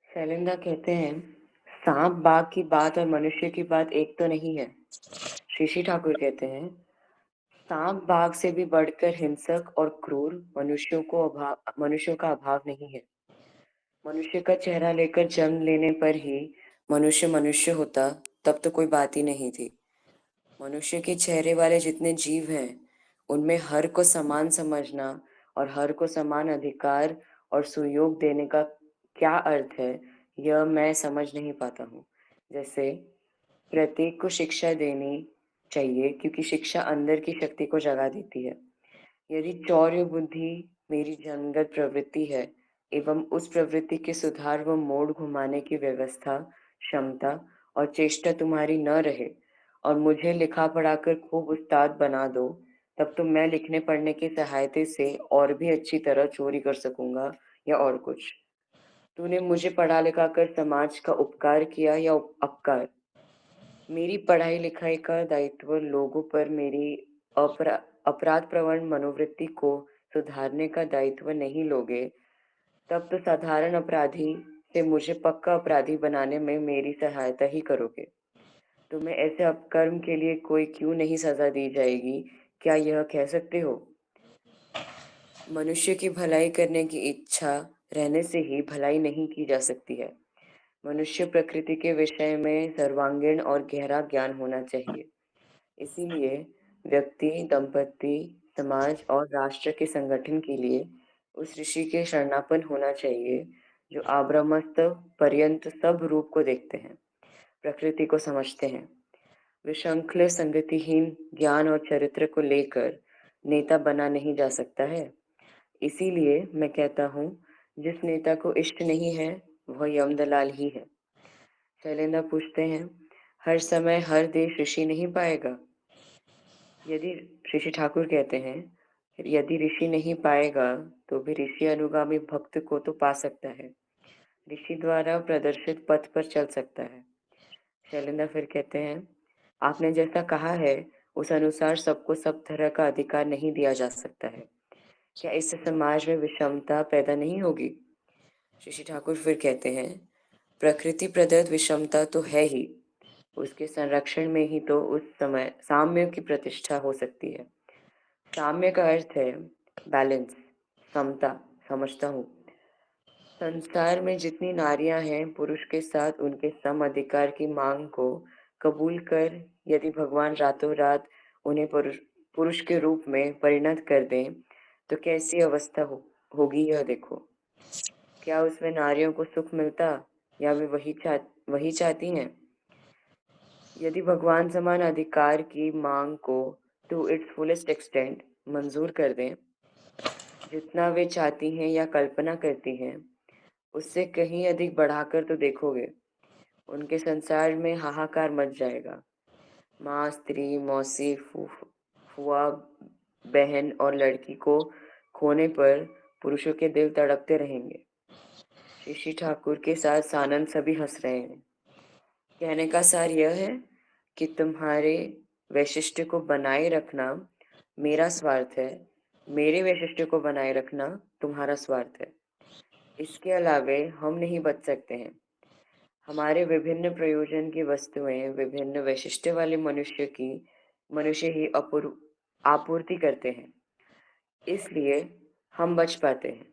शैलेंद्र कहते हैं, सांप बाघ की बात और मनुष्य की बात एक तो नहीं है। ऋषि ठाकुर कहते हैं, सांप बाघ से भी बढ़कर हिंसक और क्रूर मनुष्यों का अभाव नहीं है। मनुष्य का चेहरा लेकर जन्म लेने पर ही मनुष्य मनुष्य होता, तब तो कोई बात ही नहीं थी। मनुष्य के चेहरे वाले जितने जीव हैं, उनमें हर को समान समझना और हर को समान अधिकार और सुयोग देने का क्या अर्थ है, यह मैं समझ नहीं पाता हूँ। जैसे प्रत्येक को शिक्षा देनी चाहिए, क्योंकि शिक्षा अंदर की शक्ति को जगा देती है। यदि चौर्य बुद्धि मेरी जन्मगत प्रवृत्ति है एवं उस प्रवृत्ति के सुधार व मोड़ घुमाने की व्यवस्था, क्षमता और चेष्टा तुम्हारी न रहे और मुझे लिखा पढ़ाकर खूब उस्ताद बना दो, तब तो मैं लिखने पढ़ने की सहायता से और भी अच्छी तरह चोरी कर सकूंगा या और कुछ। तूने मुझे पढ़ा लिखा कर समाज का उपकार किया या अपकार। मेरी पढ़ाई लिखाई का दायित्व लोगों पर मेरी अपरा अपराध प्रवण मनोवृत्ति को सुधारने का दायित्व नहीं लोगे, तब तो साधारण अपराधी से मुझे पक्का अपराधी बनाने में मेरी सहायता ही करोगे। तुम्हें ऐसे अपकर्म के लिए कोई क्यों नहीं सजा दी जाएगी, क्या यह कह सकते हो? मनुष्य की भलाई करने की इच्छा रहने से ही भलाई नहीं की जा सकती है। मनुष्य प्रकृति के विषय में सर्वांगीण और गहरा ज्ञान होना चाहिए। इसीलिए व्यक्ति, दंपति, समाज और राष्ट्र के संगठन के लिए उस ऋषि के शरणापन्न होना चाहिए, जो आब्रह्मस्थ पर्यंत सब रूप को देखते हैं, प्रकृति को समझते हैं। विशृंखल संगतिहीन ज्ञान और चरित्र को लेकर नेता बना नहीं जा सकता है। इसीलिए मैं कहता हूँ, जिस नेता को इष्ट नहीं है, वह यमदलाल ही है। शैलेंद्र पूछते हैं, हर समय हर देश ऋषि नहीं पाएगा? यदि ऋषि ठाकुर कहते हैं, यदि ऋषि नहीं पाएगा तो भी ऋषि अनुगामी भक्त को तो पा सकता है, ऋषि द्वारा प्रदर्शित पथ पर चल सकता है। शैलेंद्र फिर कहते हैं, आपने जैसा कहा है उस अनुसार सबको सब तरह का अधिकार नहीं दिया जा सकता है। क्या इससे समाज में विषमता पैदा नहीं होगी? ऋषि ठाकुर फिर कहते हैं, प्रकृति प्रदत्त विषमता तो है ही, उसके संरक्षण में ही तो उस समय साम्य की प्रतिष्ठा हो सकती है। साम्य का अर्थ है बैलेंस, समता, समझता हूँ। संसार में जितनी नारियां हैं, पुरुष के साथ उनके सम अधिकार की मांग को कबूल कर यदि भगवान रातों रात उन्हें पुरुष के रूप में परिणत कर दें, तो कैसी अवस्था होगी यह देखो। क्या उसमें नारियों को सुख मिलता, या वे वही चाहती हैं? यदि भगवान समान अधिकार की मांग को टू इट्स फुलेस्ट एक्सटेंट मंजूर कर दें, जितना वे चाहती हैं या कल्पना करती हैं, उससे कहीं अधिक बढ़ाकर तो देखोगे, उनके संसार में हाहाकार मच जाएगा। माँ, स्त्री, मौसी, फुआ, बहन और लड़की को खोने पर पुरुषों के दिल तड़पते रहेंगे। ऋषि ठाकुर के साथ सानंद सभी हंस रहे हैं। कहने का सार यह है कि तुम्हारे वैशिष्ट्य को बनाए रखना मेरा स्वार्थ है, मेरे वैशिष्ट्य को बनाए रखना तुम्हारा स्वार्थ है। इसके अलावे हम नहीं बच सकते हैं। हमारे विभिन्न प्रयोजन की वस्तुएं विभिन्न वैशिष्ट्य वाले मनुष्य ही आपूर्ति करते हैं, इसलिए हम बच पाते हैं।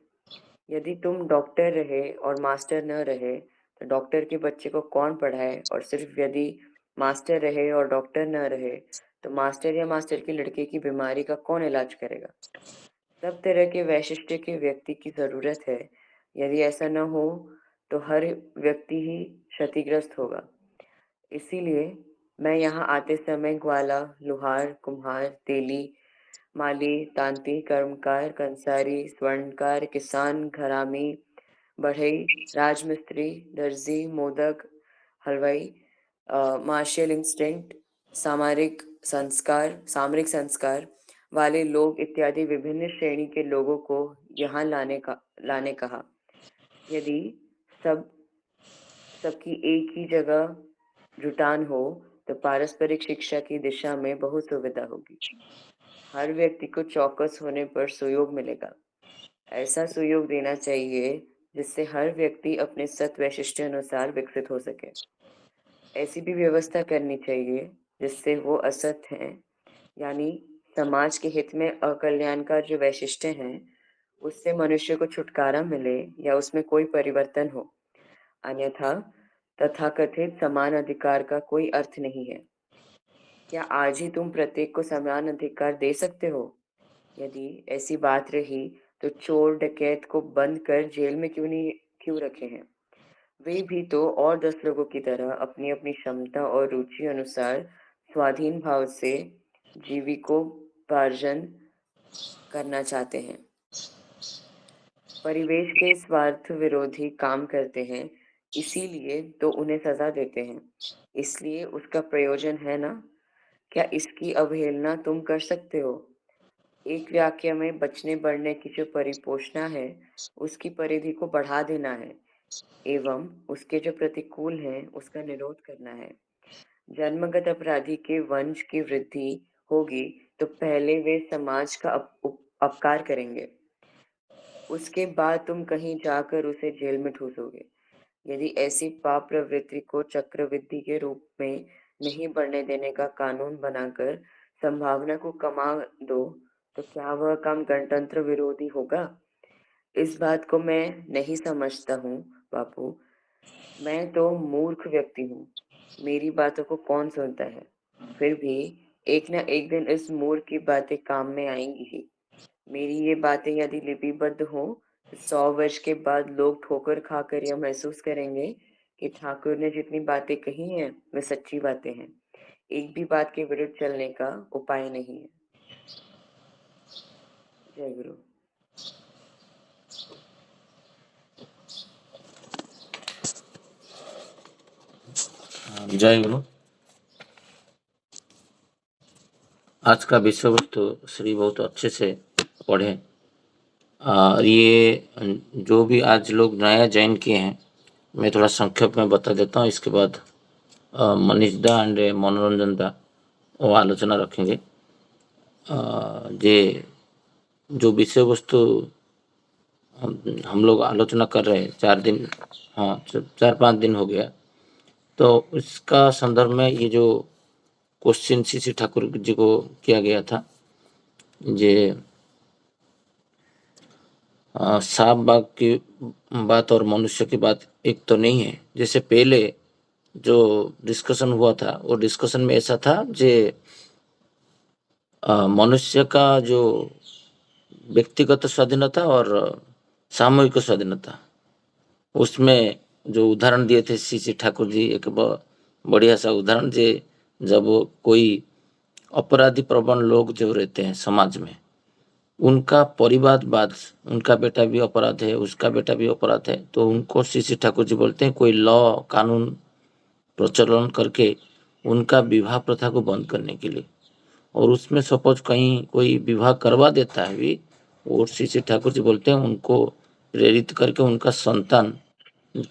यदि तुम डॉक्टर रहे और मास्टर न रहे, तो डॉक्टर के बच्चे को कौन पढ़ाए? और सिर्फ यदि मास्टर रहे और डॉक्टर न रहे, तो मास्टर या मास्टर की लड़के की बीमारी का कौन इलाज करेगा? सब तरह के वैशिष्ट्य के व्यक्ति की जरूरत है। यदि ऐसा न हो, तो हर व्यक्ति ही क्षतिग्रस्त होगा। इसीलिए मैं यहाँ आते समय ग्वाला, लोहार, कुम्हार, तेली, माली, तांती, कर्मकार, कंसारी, स्वर्णकार, किसान, घरामी, बढ़ई, राजमिस्त्री, दर्जी, मोदक, हलवाई, मार्शल इंस्टिंक्ट, सामरिक संस्कार वाले लोग इत्यादि विभिन्न श्रेणी के लोगों को यहाँ लाने कहा। यदि सब सबकी एक ही जगह जुटान हो, तो पारस्परिक शिक्षा की दिशा में बहुत सुविधा होगी। हर व्यक्ति को चौकस होने पर सुयोग मिलेगा। ऐसा सुयोग देना चाहिए जिससे हर व्यक्ति अपने सत वैशिष्ट्य अनुसार विकसित हो सके। ऐसी भी व्यवस्था करनी चाहिए जिससे वो असत हैं, यानी समाज के हित में अकल्याणकार जो वैशिष्ट्य हैं, उससे मनुष्य को छुटकारा मिले या उसमें कोई परिवर्तन हो। अन्यथा तथाकथित समान अधिकार का कोई अर्थ नहीं है। क्या आज ही तुम प्रत्येक को समान अधिकार दे सकते हो? यदि ऐसी बात रही तो चोर डकैत को बंद कर जेल में क्यों रखे हैं? वे भी तो और 10 लोगों की तरह अपनी अपनी क्षमता और रुचि अनुसार स्वाधीन भाव से जीविकोपार्जन करना चाहते हैं। परिवेश के स्वार्थ विरोधी काम करते हैं, इसीलिए तो उन्हें सजा देते हैं। इसलिए उसका प्रयोजन है ना? क्या इसकी अवहेलना तुम कर सकते हो? एक वाक्य में बचने बढ़ने की जो परिपोषणा है, उसकी परिधि को बढ़ा देना है एवं उसके जो प्रतिकूल हैं, उसका निरोध करना है। जन्मगत अपराधी के वंश की वृद्धि होगी तो पहले वे समाज का अपकार करेंगे। उसके बाद तुम कहीं जाकर उसे जेल में ठूसोगे। यदि ऐसी पाप प्रवृत्ति को चक्रवृद्धि के रूप में नहीं बढ़ने देने का कानून बनाकर संभावना को कमा दो, तो क्या वह काम गणतंत्र विरोधी होगा? इस बात को मैं नहीं समझता हूँ बापू। मैं तो मूर्ख व्यक्ति हूँ, मेरी बातों को कौन सुनता है? फिर भी एक न एक दिन इस मूर्ख की बातें काम में आएंगी ही। मेरी ये बातें यदि लिपिबद्ध हों तो 100 वर्ष के बाद लोग ठोकर खाकर यह महसूस करेंगे कि ठाकुर ने जितनी बातें कही हैं वे सच्ची बातें हैं। एक भी बात के विरुद्ध चलने का उपाय नहीं है। जय गुरु। जय गुरु। आज का विषय वस्तु श्री बहुत अच्छे से पढ़े। ये जो भी आज लोग नया ज्वाइन किए हैं, मैं थोड़ा संक्षेप में बता देता हूँ। इसके बाद मनीष दा एंड मनोरंजन दा वो आलोचना रखेंगे। ये जो विषय वस्तु हम लोग आलोचना कर रहे हैं 4 दिन, हाँ 4-5 दिन हो गया, तो इसका संदर्भ में ये जो क्वेश्चन श्री ठाकुर जी को किया गया था, ये सांप बाघ की बात और मनुष्य की बात एक तो नहीं है। जैसे पहले जो डिस्कशन हुआ था, वो डिस्कशन में ऐसा था जे मनुष्य का जो व्यक्तिगत स्वाधीनता और सामूहिक स्वाधीनता, उसमें जो उदाहरण दिए थे श्री ठाकुर जी, एक बढ़िया सा उदाहरण, जे जब कोई अपराधी प्रवण लोग जो रहते हैं समाज में, उनका परिवारवाद, उनका बेटा भी अपराध है, उसका बेटा भी अपराध है, तो उनको श्री ठाकुर जी बोलते हैं कोई लॉ कानून प्रचलन करके उनका विवाह प्रथा को बंद करने के लिए। और उसमें सपोज कहीं कोई विवाह करवा देता है भी, और श्री ठाकुर जी बोलते हैं उनको प्रेरित करके उनका संतान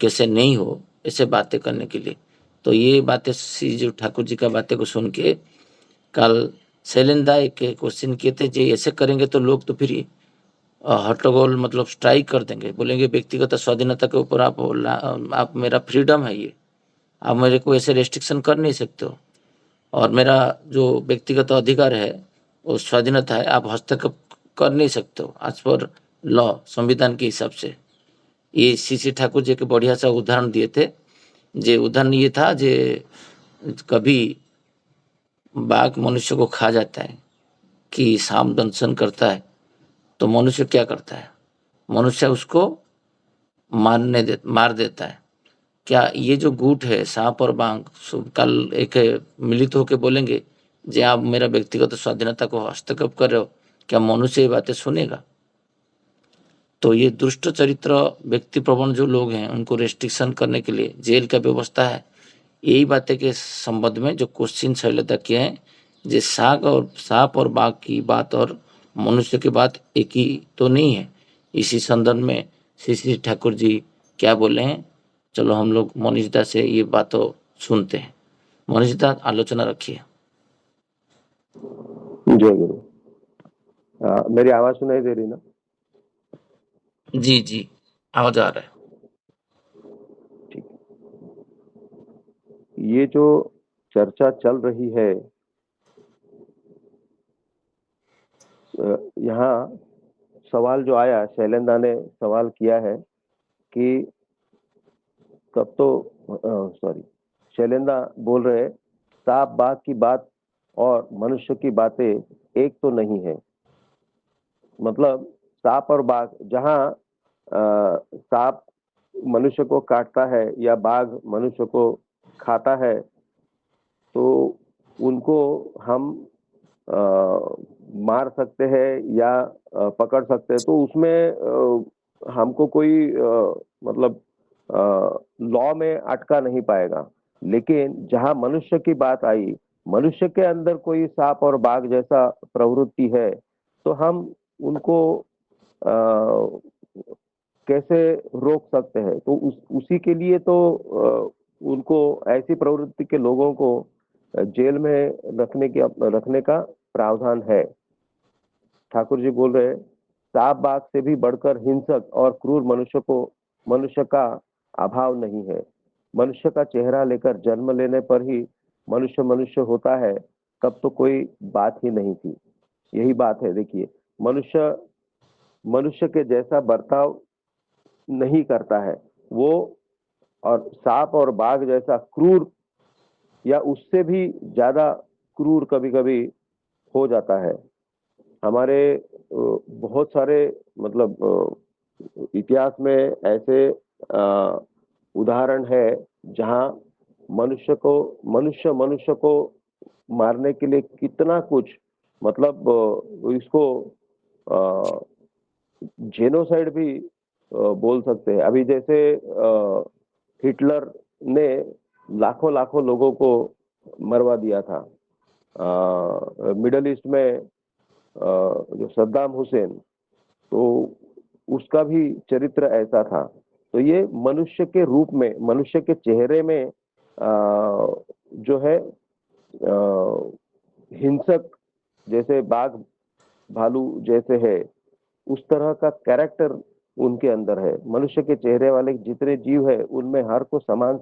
कैसे नहीं हो, ऐसे बातें करने के लिए। तो ये बातें श्री ठाकुर जी का बातें को सुन के कल शैलेंद्र एक क्वेश्चन किए थे, जे ऐसे करेंगे तो लोग तो फिर हट्टगोल मतलब स्ट्राइक कर देंगे, बोलेंगे व्यक्तिगत स्वाधीनता के ऊपर आप मेरा फ्रीडम है, ये आप मेरे को ऐसे रेस्ट्रिक्शन कर नहीं सकते हो, और मेरा जो व्यक्तिगत अधिकार है वो स्वाधीनता है, आप हस्तक्षेप कर नहीं सकते हो आज पर लॉ, संविधान के हिसाब से। ये श्री ठाकुर जी के बढ़िया सा उदाहरण दिए थे। जे उदाहरण ये था, जे कभी बाघ मनुष्य को खा जाता है कि सांप दंशन करता है, तो मनुष्य क्या करता है? मनुष्य उसको मार देता है। क्या ये जो गुट है सांप और बाघ, कल एक मिलित होकर बोलेंगे जे आप मेरा व्यक्तिगत स्वाधीनता को हस्तक्षेप कर रहे हो, क्या मनुष्य ये बातें सुनेगा? तो ये दुष्ट चरित्र व्यक्ति प्रवण जो लोग हैं, उनको रेस्ट्रिक्शन करने के लिए जेल का व्यवस्था है। यही बातें के संबंध में जो क्वेश्चन शैलता किए हैं, जे सांप और बाघ की बात और मनुष्य की बात एक ही तो नहीं है। इसी संदर्भ में श्री ठाकुर जी क्या बोले हैं, चलो हम लोग मनीष दा से ये बातों सुनते हैं। मनीष दा आलोचना रखिए। जय गुरु। मेरी आवाज सुनाई दे रही ना? जी आवाज आ रहा है। ये जो चर्चा चल रही है यहाँ सवाल जो आया, शैलेंद्र ने सवाल किया है कि तब तो सॉरी, शैलेंद्र बोल रहे सांप बाघ की बात और मनुष्य की बातें एक तो नहीं है। मतलब सांप और बाघ, जहाँ सांप मनुष्य को काटता है या बाघ मनुष्य को खाता है, तो उनको हम मार सकते हैं या पकड़ सकते हैं, तो उसमें हमको कोई मतलब लॉ में अटका नहीं पाएगा। लेकिन जहां मनुष्य की बात आई, मनुष्य के अंदर कोई सांप और बाघ जैसा प्रवृत्ति है, तो हम उनको कैसे रोक सकते हैं? तो उसी के लिए तो उनको, ऐसी प्रवृत्ति के लोगों को जेल में रखने का प्रावधान है। ठाकुर जी बोल रहे सांप बाघ से भी बढ़कर हिंसक और क्रूर मनुष्य का अभाव नहीं है। मनुष्य का चेहरा लेकर जन्म लेने पर ही मनुष्य मनुष्य होता है, तब तो कोई बात ही नहीं थी। यही बात है। देखिए, मनुष्य मनुष्य के जैसा बर्ताव नहीं करता है वो, और सांप और बाघ जैसा क्रूर या उससे भी ज्यादा क्रूर कभी कभी हो जाता है। हमारे बहुत सारे मतलब इतिहास में ऐसे उदाहरण है जहां मनुष्य को मारने के लिए कितना कुछ, मतलब इसको जेनोसाइड भी बोल सकते हैं। अभी जैसे हिटलर ने लाखों लाखों लोगों को मरवा दिया था। मिडल ईस्ट में जो सद्दाम हुसैन, तो उसका भी चरित्र ऐसा था। तो ये मनुष्य के रूप में, मनुष्य के चेहरे में जो है हिंसक, जैसे बाघ भालू जैसे है, उस तरह का कैरेक्टर उनके अंदर है। मनुष्य के चेहरे वाले जितने जीव है, उनमें हर को समान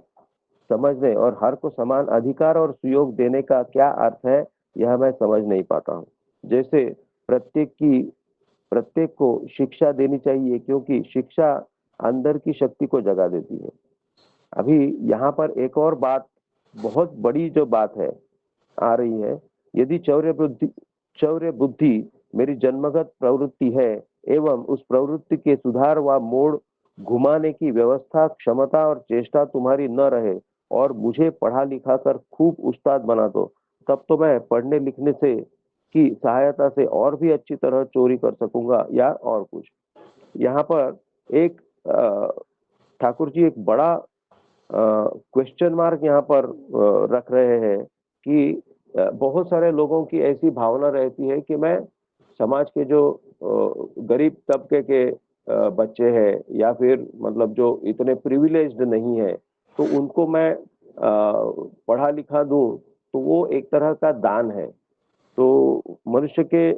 समझने और हर को समान अधिकार और सुयोग देने का क्या अर्थ है, यह मैं समझ नहीं पाता हूँ। जैसे प्रत्येक को शिक्षा देनी चाहिए, क्योंकि शिक्षा अंदर की शक्ति को जगा देती है। अभी यहाँ पर एक और बात, बहुत बड़ी जो बात है आ रही है, यदि चौर्य बुद्धि मेरी जन्मगत प्रवृत्ति है एवं उस प्रवृत्ति के सुधार व मोड़ घुमाने की व्यवस्था, क्षमता और चेष्टा तुम्हारी न रहे और मुझे पढ़ा लिखा कर खूब उस्ताद बना दो, तब तो मैं पढ़ने लिखने से की सहायता से और भी अच्छी तरह चोरी कर सकूंगा या और कुछ। यहाँ पर एक ठाकुर जी एक बड़ा क्वेश्चन मार्क यहाँ पर रख रहे हैं कि बहुत सारे लोगों की ऐसी भावना रहती है कि मैं समाज के जो गरीब तबके के बच्चे हैं या फिर मतलब जो इतने प्रिविलेज्ड नहीं है, तो उनको मैं पढ़ा लिखा दूं, तो वो एक तरह का दान है। तो मनुष्य के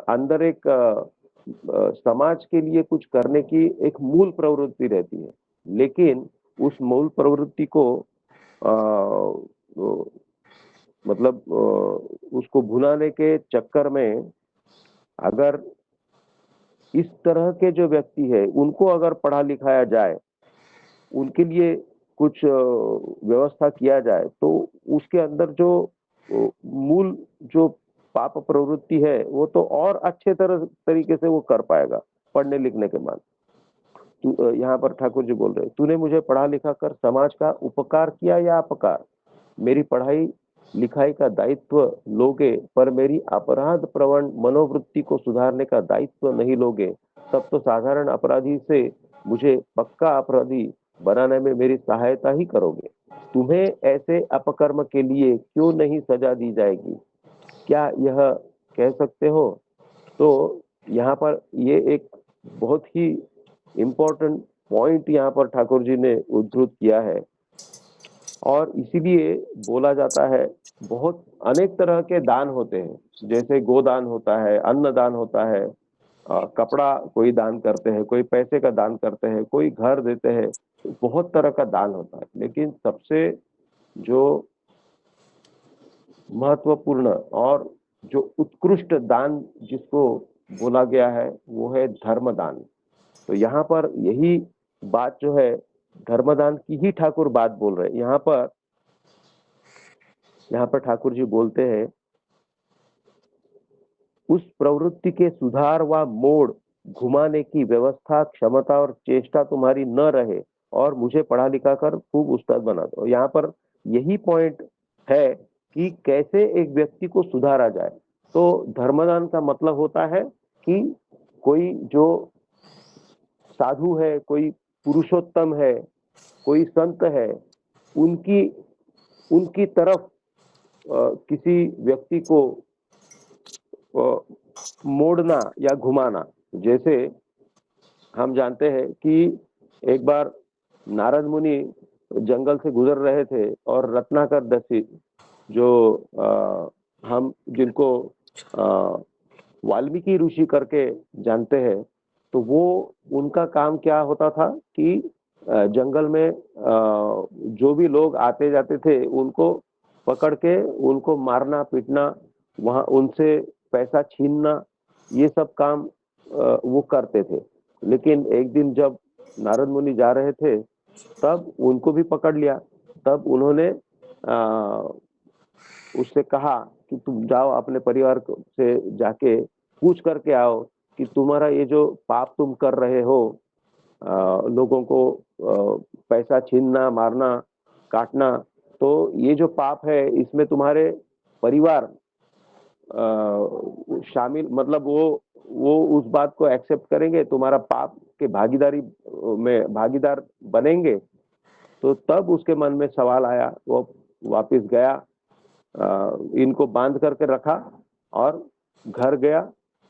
अंदर एक समाज के लिए कुछ करने की एक मूल प्रवृत्ति रहती है, लेकिन उस मूल प्रवृत्ति को मतलब उसको भुनाने के चक्कर में, अगर इस तरह के जो व्यक्ति है उनको अगर पढ़ा लिखाया जाए, उनके लिए कुछ व्यवस्था किया जाए, तो उसके अंदर जो मूल जो पाप प्रवृत्ति है वो तो और अच्छे तरीके से वो कर पाएगा पढ़ने लिखने के बाद। यहाँ पर ठाकुर जी बोल रहे, तूने मुझे पढ़ा लिखा कर समाज का उपकार किया या अपकार? मेरी पढ़ाई लिखाई का दायित्व लोगे पर मेरी अपराध प्रवण मनोवृत्ति को सुधारने का दायित्व नहीं लोगे, तब तो साधारण अपराधी से मुझे पक्का अपराधी बनाने में मेरी सहायता ही करोगे। तुम्हें ऐसे अपकर्म के लिए क्यों नहीं सजा दी जाएगी, क्या यह कह सकते हो? तो यहाँ पर ये एक बहुत ही इम्पोर्टेंट पॉइंट यहाँ पर ठाकुर जी ने उद्धृत किया है, और इसीलिए बोला जाता है बहुत अनेक तरह के दान होते हैं, जैसे गोदान होता है, अन्न दान होता है, कपड़ा कोई दान करते हैं, कोई पैसे का दान करते हैं, कोई घर देते हैं, बहुत तरह का दान होता है। लेकिन सबसे जो महत्वपूर्ण और जो उत्कृष्ट दान जिसको बोला गया है वो है धर्मदान। तो यहाँ पर यही बात जो है धर्मदान की ही ठाकुर बात बोल रहे हैं। यहाँ पर ठाकुर जी बोलते हैं, उस प्रवृत्ति के सुधार व मोड़ घुमाने की व्यवस्था, क्षमता और चेष्टा तुम्हारी न रहे और मुझे पढ़ा लिखा कर खूब उस्ताद बना दो। यहाँ पर यही पॉइंट है कि कैसे एक व्यक्ति को सुधारा जाए। तो धर्मदान का मतलब होता है कि कोई जो साधु है, कोई पुरुषोत्तम है, कोई संत है, उनकी तरफ किसी व्यक्ति को मोड़ना या घुमाना। जैसे हम जानते हैं कि एक बार नारद मुनि जंगल से गुजर रहे थे और रत्नाकर दसी जो हम जिनको वाल्मीकि ऋषि करके जानते हैं, तो वो उनका काम क्या होता था कि जंगल में जो भी लोग आते जाते थे उनको पकड़ के उनको मारना पीटना, वहां उनसे पैसा छीनना, ये सब काम वो करते थे। लेकिन एक दिन जब नारद मुनि जा रहे थे तब उनको भी पकड़ लिया। तब उन्होंने उससे कहा कि तुम जाओ अपने परिवार से जाके पूछ करके आओ कि तुम्हारा ये जो पाप तुम कर रहे हो, लोगों को पैसा छीनना, मारना, काटना, तो ये जो पाप है इसमें तुम्हारे परिवार शामिल, मतलब वो उस बात को एक्सेप्ट करेंगे, तुम्हारा पाप के भागीदार बनेंगे। तो तब उसके मन में सवाल आया, वो वापस गया, इनको बांध करके रखा और घर गया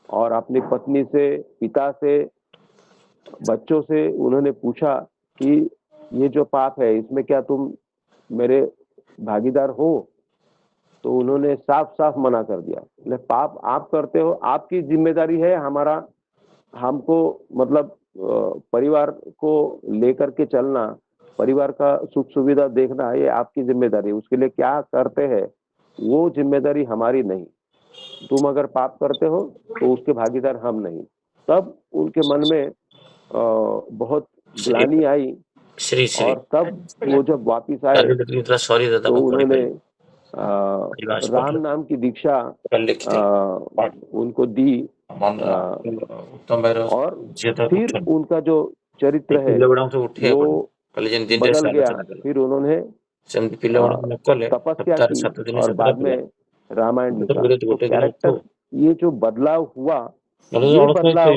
और अपनी पत्नी से, पिता से, बच्चों से उन्होंने पूछा कि ये जो पाप है इसमें क्या तुम मेरे भागीदार हो? तो उन्होंने साफ साफ मना कर दिया, पाप आप करते हो, आपकी जिम्मेदारी है, हमको मतलब परिवार को लेकर के चलना, परिवार का सुख सुविधा देखना, ये आपकी जिम्मेदारी है। उसके लिए क्या करते हैं वो जिम्मेदारी हमारी नहीं। तुम अगर पाप करते हो तो उसके भागीदार हम नहीं। तब उनके मन में बहुत ग्लानि आई और तब वो जब वापिस आए तो उन्होंने राम नाम की दीक्षा उनको दी और फिर उनका जो चरित्र है वो बदल गया। फिर उन्होंने तपस्या की और बाद में रामायण लिखा। तो कैरेक्टर, ये जो बदलाव हुआ, ये बदलाव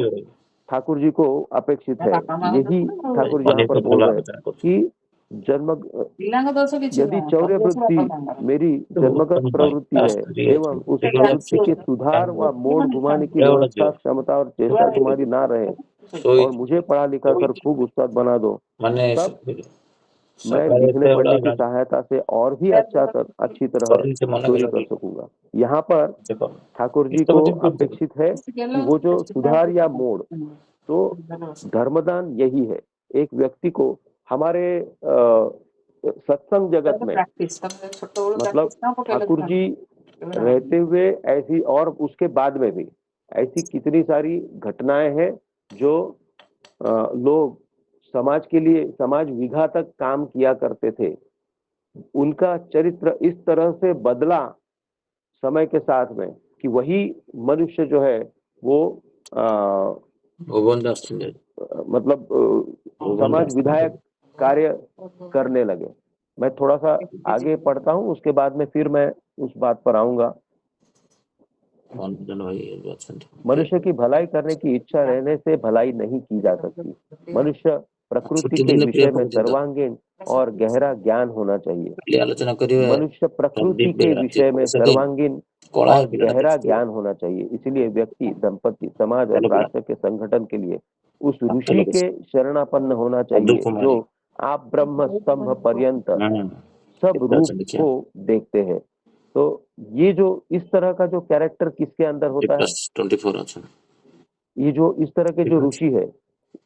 ठाकुर जी को अपेक्षित है। यही ठाकुर जी यहाँ पर बोल रहे हैं कि यदि चौर्य वृत्ति मेरी जन्मगत प्रवृत्ति है एवं उस प्रवृत्ति के सुधार व मोड़ घुमाने की व्यवस्था, क्षमता और चेष्टा तुम्हारी ना रहे और मुझे पढ़ा लिखा कर खूब उस्ताद बना दो, तब मैं लिखने पढ़ने की सहायता से और भी अच्छी तरह चोरी कर सकूंगा। यहाँ पर ठाकुर जी को अपेक्षित है कि वो जो सुधार या मोड़, तो धर्मदान यही है। एक व्यक्ति को हमारे सत्संग जगत में, मतलब ठाकुर जी रहते हुए ऐसी और उसके बाद में भी ऐसी कितनी सारी घटनाएं हैं जो लोग समाज के लिए, समाज विघातक काम किया करते थे। उनका चरित्र इस तरह से बदला समय के साथ में कि वही मनुष्य जो है वो मतलब समाज विधायक कार्य करने लगे। मैं थोड़ा सा आगे पढ़ता हूँ, उसके बाद में फिर मैं उस बात पर आऊंगा। मनुष्य की भलाई करने की इच्छा रहने से भलाई नहीं की जा सकती। मनुष्य प्रकृति के विषय में सर्वांगीण और गहरा ज्ञान होना चाहिए। मनुष्य प्रकृति के विषय में सर्वांगीण और गहरा ज्ञान होना चाहिए। इसलिए व्यक्ति, दंपति, समाज और राष्ट्र के संगठन के लिए उस ऋषि के शरणापन्न होना चाहिए जो आप ब्रह्म स्तंभ पर्यंत सब रूप को देखते हैं। तो ये जो इस तरह का जो कैरेक्टर किसके अंदर होता है, ये जो इस तरह के जो ऋषि है,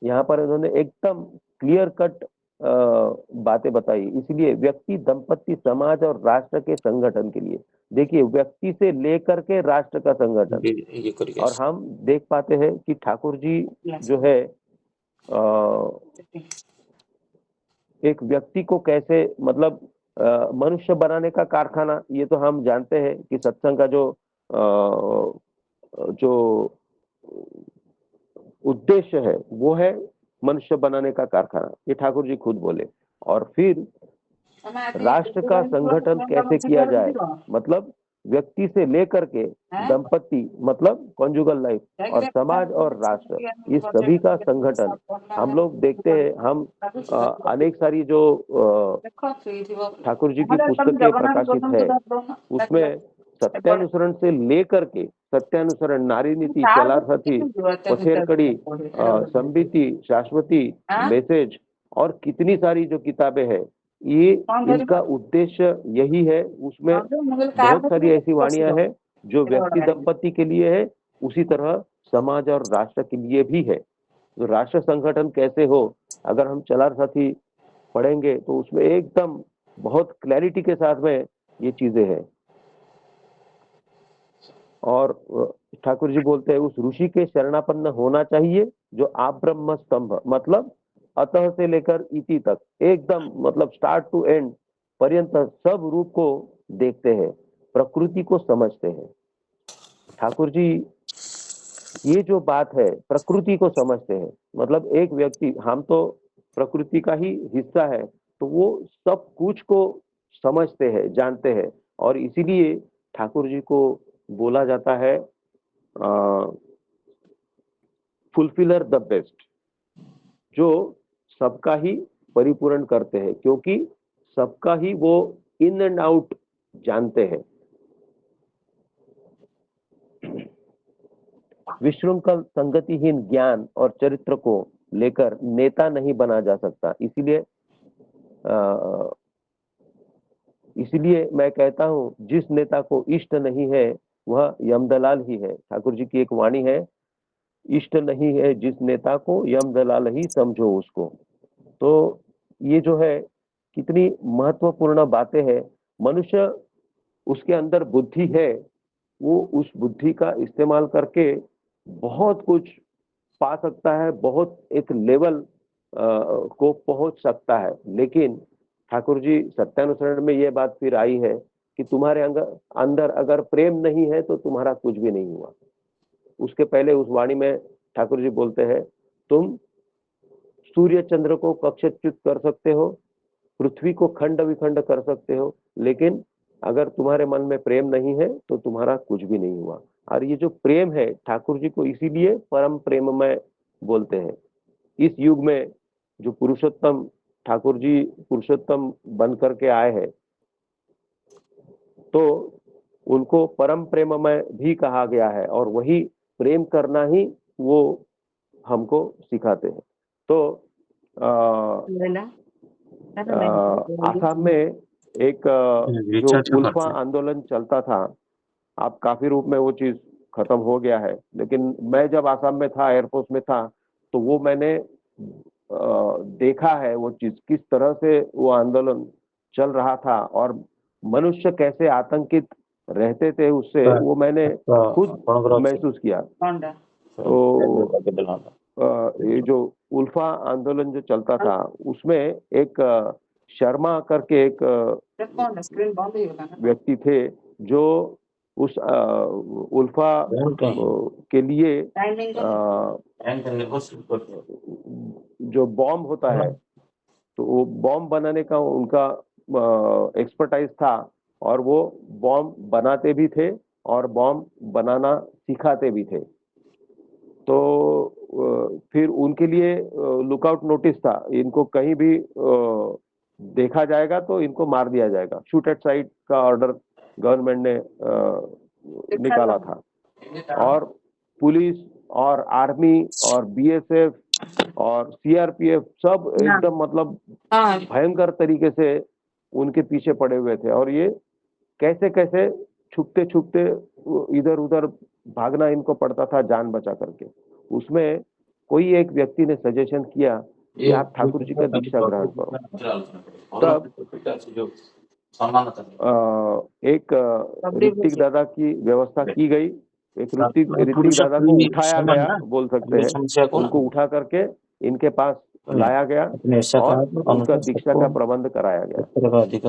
यहाँ पर इन्होंने एकदम क्लियर कट बातें बताई। इसलिए व्यक्ति, दंपत्ति, समाज और राष्ट्र के संगठन के लिए, देखिए व्यक्ति से लेकर के राष्ट्र का संगठन। ये करिए। और हम देख पाते हैं कि ठाकुर जी जो है एक व्यक्ति को कैसे मतलब मनुष्य बनाने का कारखाना, ये तो हम जानते हैं कि सत्संग का जो उद्देश्य है वो है मनुष्य बनाने का कारखाना, ये ठाकुर जी खुद बोले। और फिर राष्ट्र का संगठन कैसे किया जाए, मतलब व्यक्ति से लेकर के दंपत्ति मतलब कॉन्जुगल लाइफ और समाज और राष्ट्र, इस सभी का संगठन हम लोग देखते हैं। हम अनेक सारी जो ठाकुर जी की पुस्तकें प्रकाशित है उसमें सत्यानुसरण से लेकर के सत्यानुसरण, नारी नीति, चलारसाथी, पथेरकड़ी, संबिति, शाश्वती, मैसेज और कितनी सारी जो किताबें हैं, ये इनका उद्देश्य यही है। उसमें बहुत सारी ऐसी वाणियां हैं जो व्यक्ति दंपत्ति के लिए है, उसी तरह समाज और राष्ट्र के लिए भी है। तो राष्ट्र संगठन कैसे हो, अगर हम चलारसाथी पढ़ेंगे तो उसमें एकदम बहुत क्लैरिटी के साथ में ये चीजें हैं। और ठाकुर जी बोलते हैं उस ऋषि के शरणापन्न होना चाहिए जो आप ब्रह्म स्तंभ, मतलब अतः से लेकर इति तक एकदम मतलब स्टार्ट टू एंड पर्यंत सब रूप को देखते हैं, प्रकृति को समझते हैं। ठाकुर जी ये जो बात है प्रकृति को समझते हैं, मतलब एक व्यक्ति, हम तो प्रकृति का ही हिस्सा है, तो वो सब कुछ को समझते हैं, जानते हैं। और इसीलिए ठाकुर जी को बोला जाता है फुलफिलर द बेस्ट, जो सबका ही परिपूर्ण करते हैं, क्योंकि सबका ही वो इन एंड आउट जानते हैं। विशृंखल संगतिहीन ज्ञान और चरित्र को लेकर नेता नहीं बना जा सकता। इसलिए मैं कहता हूं जिस नेता को इष्ट नहीं है वह यमदलाल ही है। ठाकुर जी की एक वाणी है, इष्ट नहीं है जिस नेता को यमदलाल ही समझो उसको। तो ये जो है कितनी महत्वपूर्ण बातें हैं। मनुष्य, उसके अंदर बुद्धि है, वो उस बुद्धि का इस्तेमाल करके बहुत कुछ पा सकता है, बहुत एक लेवल को पहुंच सकता है। लेकिन ठाकुर जी सत्यानुसरण में ये बात फिर आई है कि तुम्हारे अंदर अगर प्रेम नहीं है तो तुम्हारा कुछ भी नहीं हुआ। उसके पहले उस वाणी में ठाकुर जी बोलते हैं, तुम सूर्य चंद्र को कक्षच्युत कर सकते हो, पृथ्वी को खंड विखंड कर सकते हो, लेकिन अगर तुम्हारे मन में प्रेम नहीं है तो तुम्हारा कुछ भी नहीं हुआ। और ये जो प्रेम है ठाकुर जी को इसीलिए परम प्रेममय बोलते हैं। इस युग में जो पुरुषोत्तम, ठाकुर जी पुरुषोत्तम बन करके आए हैं, तो उनको परम प्रेममय भी कहा गया है, और वही प्रेम करना ही वो हमको सिखाते हैं। तो आसाम में एक जो उल्फा आंदोलन चलता था, अब काफी रूप में वो चीज खत्म हो गया है, लेकिन मैं जब आसाम में था, एयरफोर्स में था, तो वो मैंने देखा है वो चीज, किस तरह से वो आंदोलन चल रहा था और मनुष्य कैसे आतंकित रहते थे उससे, वो मैंने खुद महसूस किया। तो ये जो उल्फा आंदोलन जो चलता था उसमें एक शर्मा करके एक व्यक्ति थे जो उस उल्फा के लिए जो बॉम्ब होता है, तो वो बॉम्ब बनाने का उनका एक्सपर्टाइज था, और वो बॉम्ब बनाते भी थे और बॉम्ब बनाना सिखाते भी थे। तो फिर उनके लिए लुकआउट नोटिस था, इनको कहीं भी देखा जाएगा तो इनको मार दिया जाएगा, शूट एट साइट का ऑर्डर गवर्नमेंट ने निकाला था। और पुलिस और आर्मी और बीएसएफ और सीआरपीएफ सब एकदम मतलब भयंकर तरीके से उनके पीछे पड़े हुए थे, और ये कैसे कैसे छुपते छुपते इधर उधर भागना इनको पड़ता था जान बचा करके। उसमें कोई एक व्यक्ति ने सजेशन किया कि आप ठाकुर जी का दीक्षा ग्रहण करो। तब एक ऋतिक दादा की व्यवस्था की गई। एक ऋतिक दादा को उठाया गया, बोल सकते हैं, उनको उठा करके इनके पास लाया गया और उनका दीक्षा का प्रबंध कराया गया।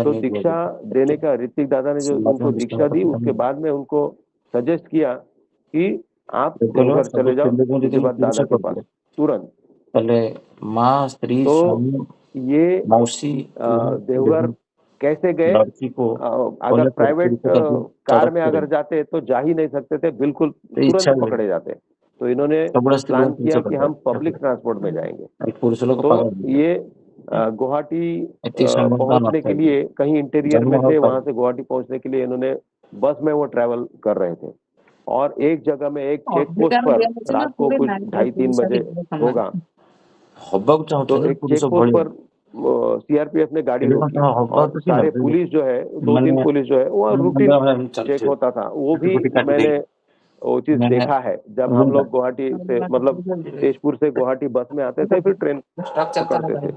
तो दीक्षा देने का ऋतिक दादा ने जो उनको दीक्षा दी, उसके बाद में उनको सजेस्ट किया कि आप देवघर चले जाओ पूज्यपाद दादा के पास तुरंत। पहले माँ, स्त्री, तो ये मौसी, देवघर कैसे गए? लड़की को अगर प्राइवेट कार में अगर जाते तो जा ही नहीं सकते थे, बिल्कुल तुरंत पकड़े जाते। तो इन्होंने प्लान किया कि हम पब्लिक ट्रांसपोर्ट में जाएंगे। तो ये गुवाहाटी पहुंचने के लिए, कहीं इंटीरियर में थे, वहां से गुवाहाटी पहुंचने के लिए इन्होंने बस में वो ट्रैवल कर रहे थे। और एक जगह में एक चेक पोस्ट पर रात को कुछ 2:30-3 बजे होगा, तो एक चेक पोस्ट पर सीआरपीएफ ने गाड़ी रोकी और सारे पुलिस जो है, 2-3 पुलिस जो है, वो रूटीन चेक होता था। वो भी मैंने वो चीज देखा है जब हम लोग गुवाहाटी से, मतलब तेजपुर से गुवाहाटी बस में आते थे, फिर ट्रेन पकड़ते थे,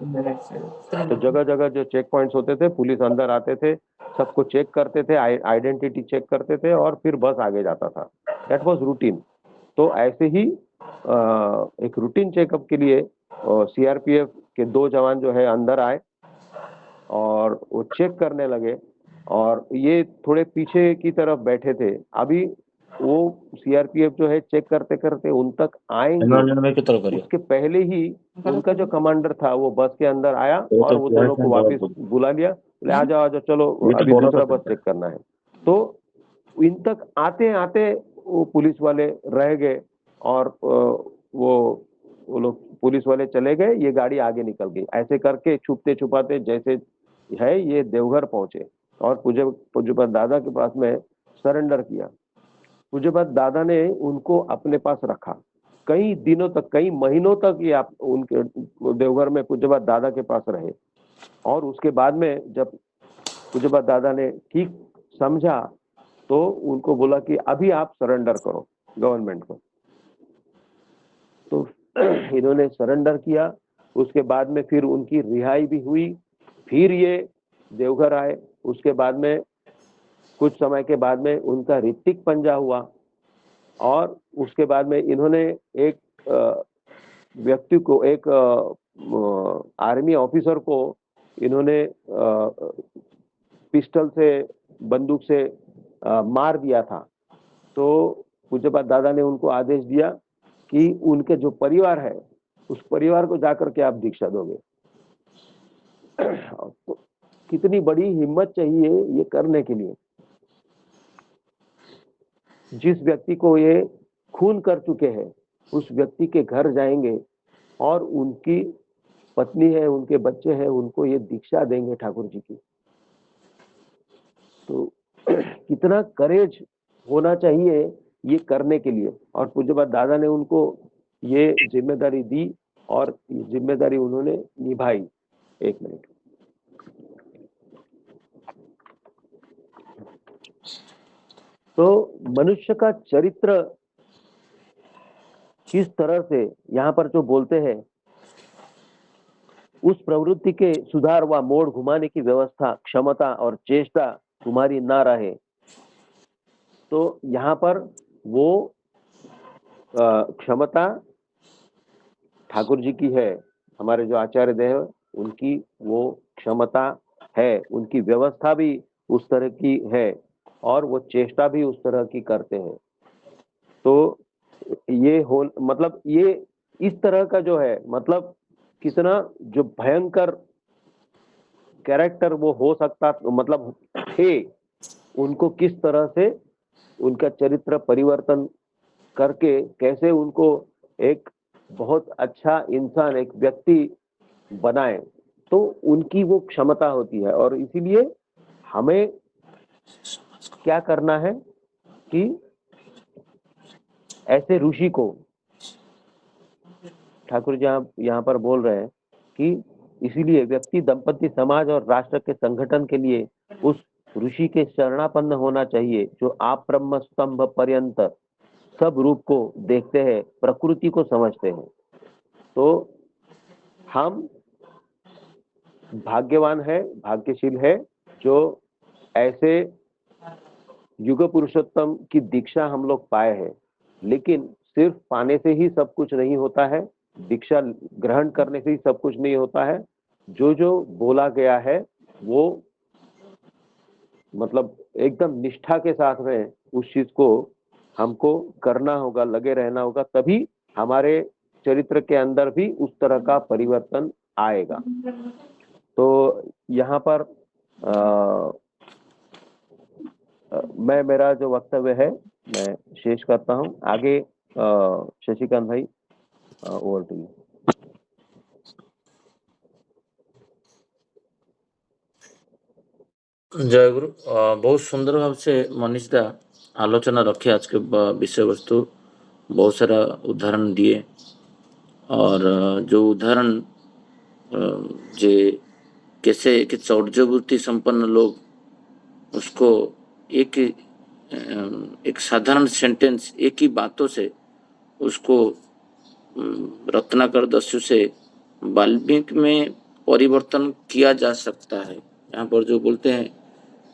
तो जगह जगह जो चेक पॉइंट्स होते थे, पुलिस अंदर आते थे, सबको चेक करते थे, आइडेंटिटी चेक करते थे और फिर बस आगे जाता था। That was routine. तो ऐसे ही एक रूटीन चेकअप के लिए सीआरपीएफ के 2 जवान जो है अंदर आए और वो चेक करने लगे और ये थोड़े पीछे की तरफ बैठे थे। अभी वो सीआरपीएफ जो है चेक करते करते उन तक आएंगे, उसके पहले ही उनका जो कमांडर था वो बस के अंदर आया और वो दोनों को वापस बुला लिया, बोले आ जाओ चलो, अभी दूसरा बस चेक करना है। तो इन तक आते आते वो पुलिस वाले रह गए और वो लोग पुलिस वाले चले गए, ये गाड़ी आगे निकल गई। ऐसे करके छुपते छुपाते जैसे है ये देवघर पहुंचे और पूज्यपाद दादा के पास में सरेंडर किया। पूज्यपाद दादा ने उनको अपने पास रखा कई दिनों तक, कई महीनों तक ये आप उनके देवघर में पूज्यपाद दादा के पास रहे। और उसके बाद में जब पूज्यपाद दादा ने ठीक समझा तो उनको बोला कि अभी आप सरेंडर करो गवर्नमेंट को। तो इन्होंने सरेंडर किया। उसके बाद में फिर उनकी रिहाई भी हुई, फिर ये देवघर आए। उसके बाद में कुछ समय के बाद में उनका ऋतिक पंजा हुआ और उसके बाद में इन्होंने एक व्यक्ति को, एक आर्मी ऑफिसर को इन्होंने पिस्टल से, बंदूक से मार दिया था। तो पूज्यपाद दादा ने उनको आदेश दिया कि उनके जो परिवार है उस परिवार को जाकर के आप दीक्षा दोगे। तो कितनी बड़ी हिम्मत चाहिए ये करने के लिए। जिस व्यक्ति को ये खून कर चुके हैं उस व्यक्ति के घर जाएंगे और उनकी पत्नी है, उनके बच्चे हैं, उनको ये दीक्षा देंगे ठाकुर जी की। तो कितना करेज होना चाहिए ये करने के लिए। और पूज्यपाद दादा ने उनको ये जिम्मेदारी दी और ये जिम्मेदारी उन्होंने निभाई। एक मिनट। तो मनुष्य का चरित्र किस तरह से, यहाँ पर जो बोलते हैं, उस प्रवृत्ति के सुधार व मोड़ घुमाने की व्यवस्था, क्षमता और चेष्टा तुम्हारी ना रहे। तो यहाँ पर वो क्षमता ठाकुर जी की है, हमारे जो आचार्य देव उनकी वो क्षमता है, उनकी व्यवस्था भी उस तरह की है और वो चेष्टा भी उस तरह की करते हैं। तो ये हो, मतलब ये इस तरह का जो है, मतलब कितना जो भयंकर कैरेक्टर वो हो सकता, मतलब थे, उनको किस तरह से उनका चरित्र परिवर्तन करके कैसे उनको एक बहुत अच्छा इंसान, एक व्यक्ति बनाए, तो उनकी वो क्षमता होती है। और इसीलिए हमें क्या करना है कि ऐसे ऋषि को, ठाकुर जी यहाँ पर बोल रहे हैं कि इसीलिए व्यक्ति, दंपति, समाज और राष्ट्र के संगठन के लिए उस ऋषि के शरणापन्न होना चाहिए जो आप ब्रह्म स्तंभ पर्यंत सब रूप को देखते हैं, प्रकृति को समझते हैं। तो हम भाग्यवान है, भाग्यशील है जो ऐसे युग पुरुषोत्तम की दीक्षा हम लोग पाए हैं। लेकिन सिर्फ पाने से ही सब कुछ नहीं होता है, दीक्षा ग्रहण करने से ही सब कुछ नहीं होता है। जो जो बोला गया है वो मतलब एकदम निष्ठा के साथ में उस चीज को हमको करना होगा, लगे रहना होगा, तभी हमारे चरित्र के अंदर भी उस तरह का परिवर्तन आएगा। तो यहाँ पर मैं मेरा जो वक्तव्य है मैं शेष करता हूँ। आगे शशिकांत भाई, ओवर टू यू। जय गुरु। बहुत सुंदर भाव से मनीष दा आलोचना रखे आज के विषय वस्तु, बहुत सारा उदाहरण दिए और जो उदाहरण जे कैसे एक चौर्यवृत्ति संपन्न लोग उसको एक साधारण सेंटेंस, एक ही बातों से उसको रत्नाकर दस्यु से वाल्मीकि में परिवर्तन किया जा सकता है। यहाँ पर जो बोलते हैं